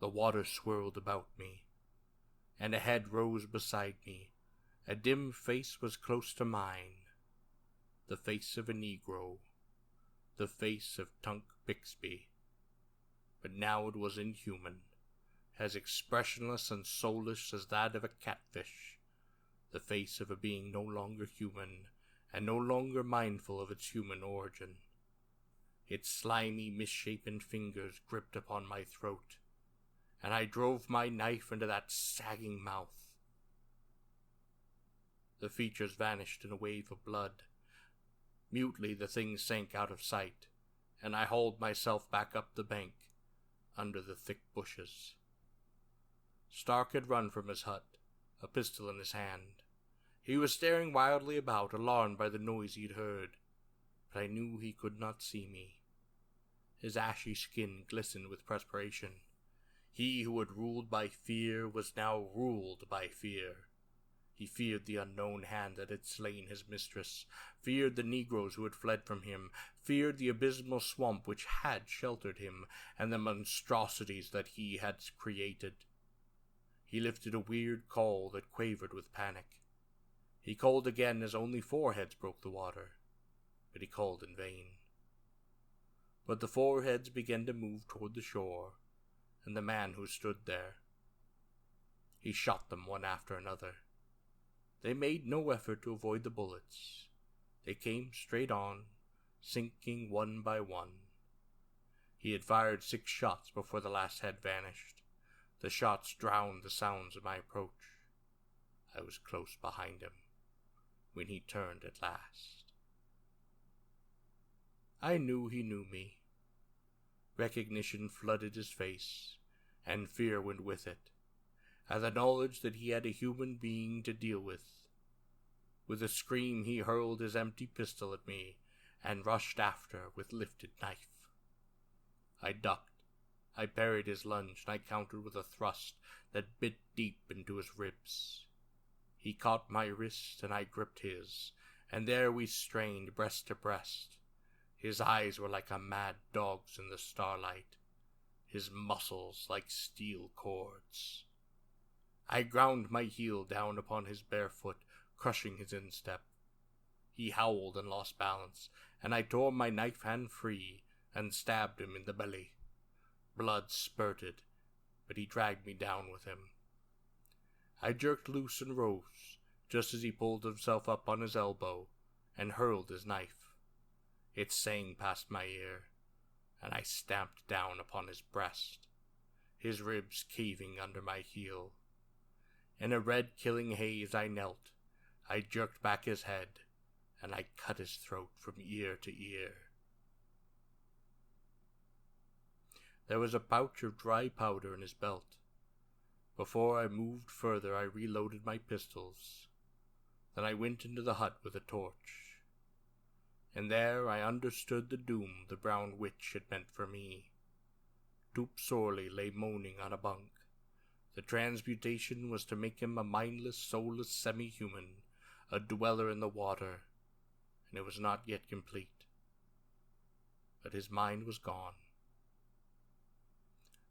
The water swirled about me, and a head rose beside me. A dim face was close to mine, the face of a Negro, the face of Tunk Bixby. But now it was inhuman, as expressionless and soulless as that of a catfish, the face of a being no longer human, and no longer mindful of its human origin. Its slimy, misshapen fingers gripped upon my throat, and I drove my knife into that sagging mouth. The features vanished in a wave of blood. Mutely the thing sank out of sight, and I hauled myself back up the bank, under the thick bushes. Stark had run from his hut, a pistol in his hand. He was staring wildly about, alarmed by the noise he had heard. but I knew he could not see me. His ashy skin glistened with perspiration. He who had ruled by fear was now ruled by fear. He feared the unknown hand that had slain his mistress, feared the Negroes who had fled from him, feared the abysmal swamp which had sheltered him, and the monstrosities that he had created. He lifted a weird call that quavered with panic. He called again as only 4 heads broke the water, but he called in vain. But the 4 heads began to move toward the shore, and the man who stood there. He shot them one after another. They made no effort to avoid the bullets. They came straight on, sinking one by one. He had fired 6 shots before the last head vanished. The shots drowned the sounds of my approach. I was close behind him when he turned at last. I knew he knew me. Recognition flooded his face, and fear went with it, and the knowledge that he had a human being to deal with. With a scream he hurled his empty pistol at me, and rushed after with lifted knife. I ducked. I parried his lunge, and I countered with a thrust that bit deep into his ribs. He caught my wrist, and I gripped his, and there we strained breast to breast. His eyes were like a mad dog's in the starlight, his muscles like steel cords. I ground my heel down upon his bare foot, crushing his instep. He howled and lost balance, and I tore my knife hand free and stabbed him in the belly. Blood spurted, but he dragged me down with him. I jerked loose and rose, just as he pulled himself up on his elbow, and hurled his knife. It sang past my ear, and I stamped down upon his breast, his ribs caving under my heel. In a red killing haze I knelt. I jerked back his head, and I cut his throat from ear to ear. There was a pouch of dry powder in his belt. Before I moved further, I reloaded my pistols. Then I went into the hut with a torch. And there I understood the doom the brown witch had meant for me. Toop sorely lay moaning on a bunk. The transmutation was to make him a mindless, soulless semi-human, a dweller in the water, and it was not yet complete. But his mind was gone.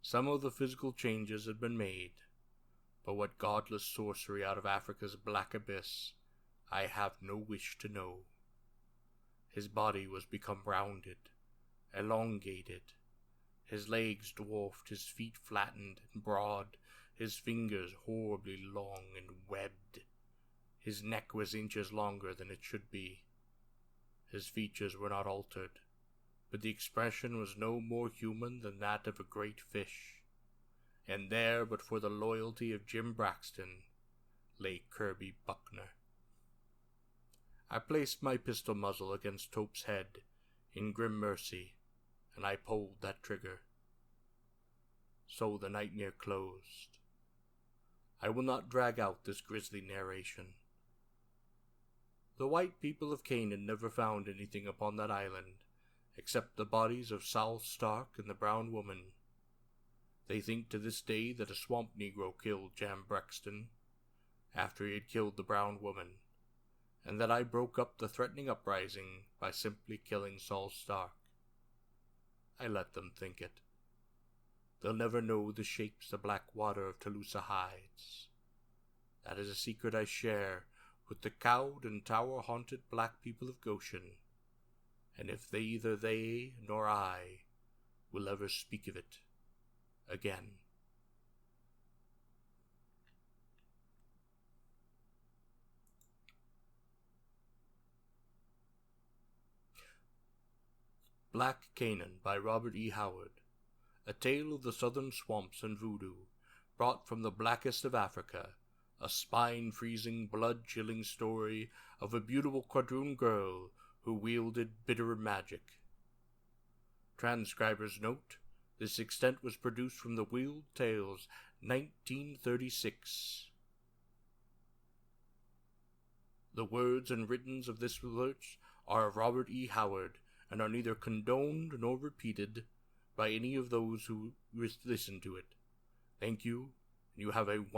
Some of the physical changes had been made, but what godless sorcery out of Africa's black abyss, I have no wish to know. His body was become rounded, elongated, his legs dwarfed, his feet flattened and broad, his fingers horribly long and webbed. His neck was inches longer than it should be. His features were not altered, but the expression was no more human than that of a great fish. And there, but for the loyalty of Jim Braxton, lay Kirby Buckner. I placed my pistol muzzle against Tope's head in grim mercy, and I pulled that trigger. So the nightmare closed. I will not drag out this grisly narration. The white people of Canaan never found anything upon that island, except the bodies of Saul Stark and the brown woman. They think to this day that a swamp Negro killed Jam Braxton, after he had killed the brown woman, and that I broke up the threatening uprising by simply killing Saul Stark. I let them think it. They'll never know the shapes the black water of Tolosa hides. That is a secret I share with the cowed and tower-haunted black people of Goshen, and if neither they nor I will ever speak of it again. Black Canaan by Robert E. Howard. A tale of the southern swamps and voodoo, brought from the blackest of Africa, a spine-freezing, blood-chilling story of a beautiful quadroon girl who wielded bitter magic. Transcriber's note: this extent was produced from the Wheeled Tales, 1936. The words and writtens of this work are of Robert E. Howard and are neither condoned nor repeated by any of those who listen to it. Thank you, and you have a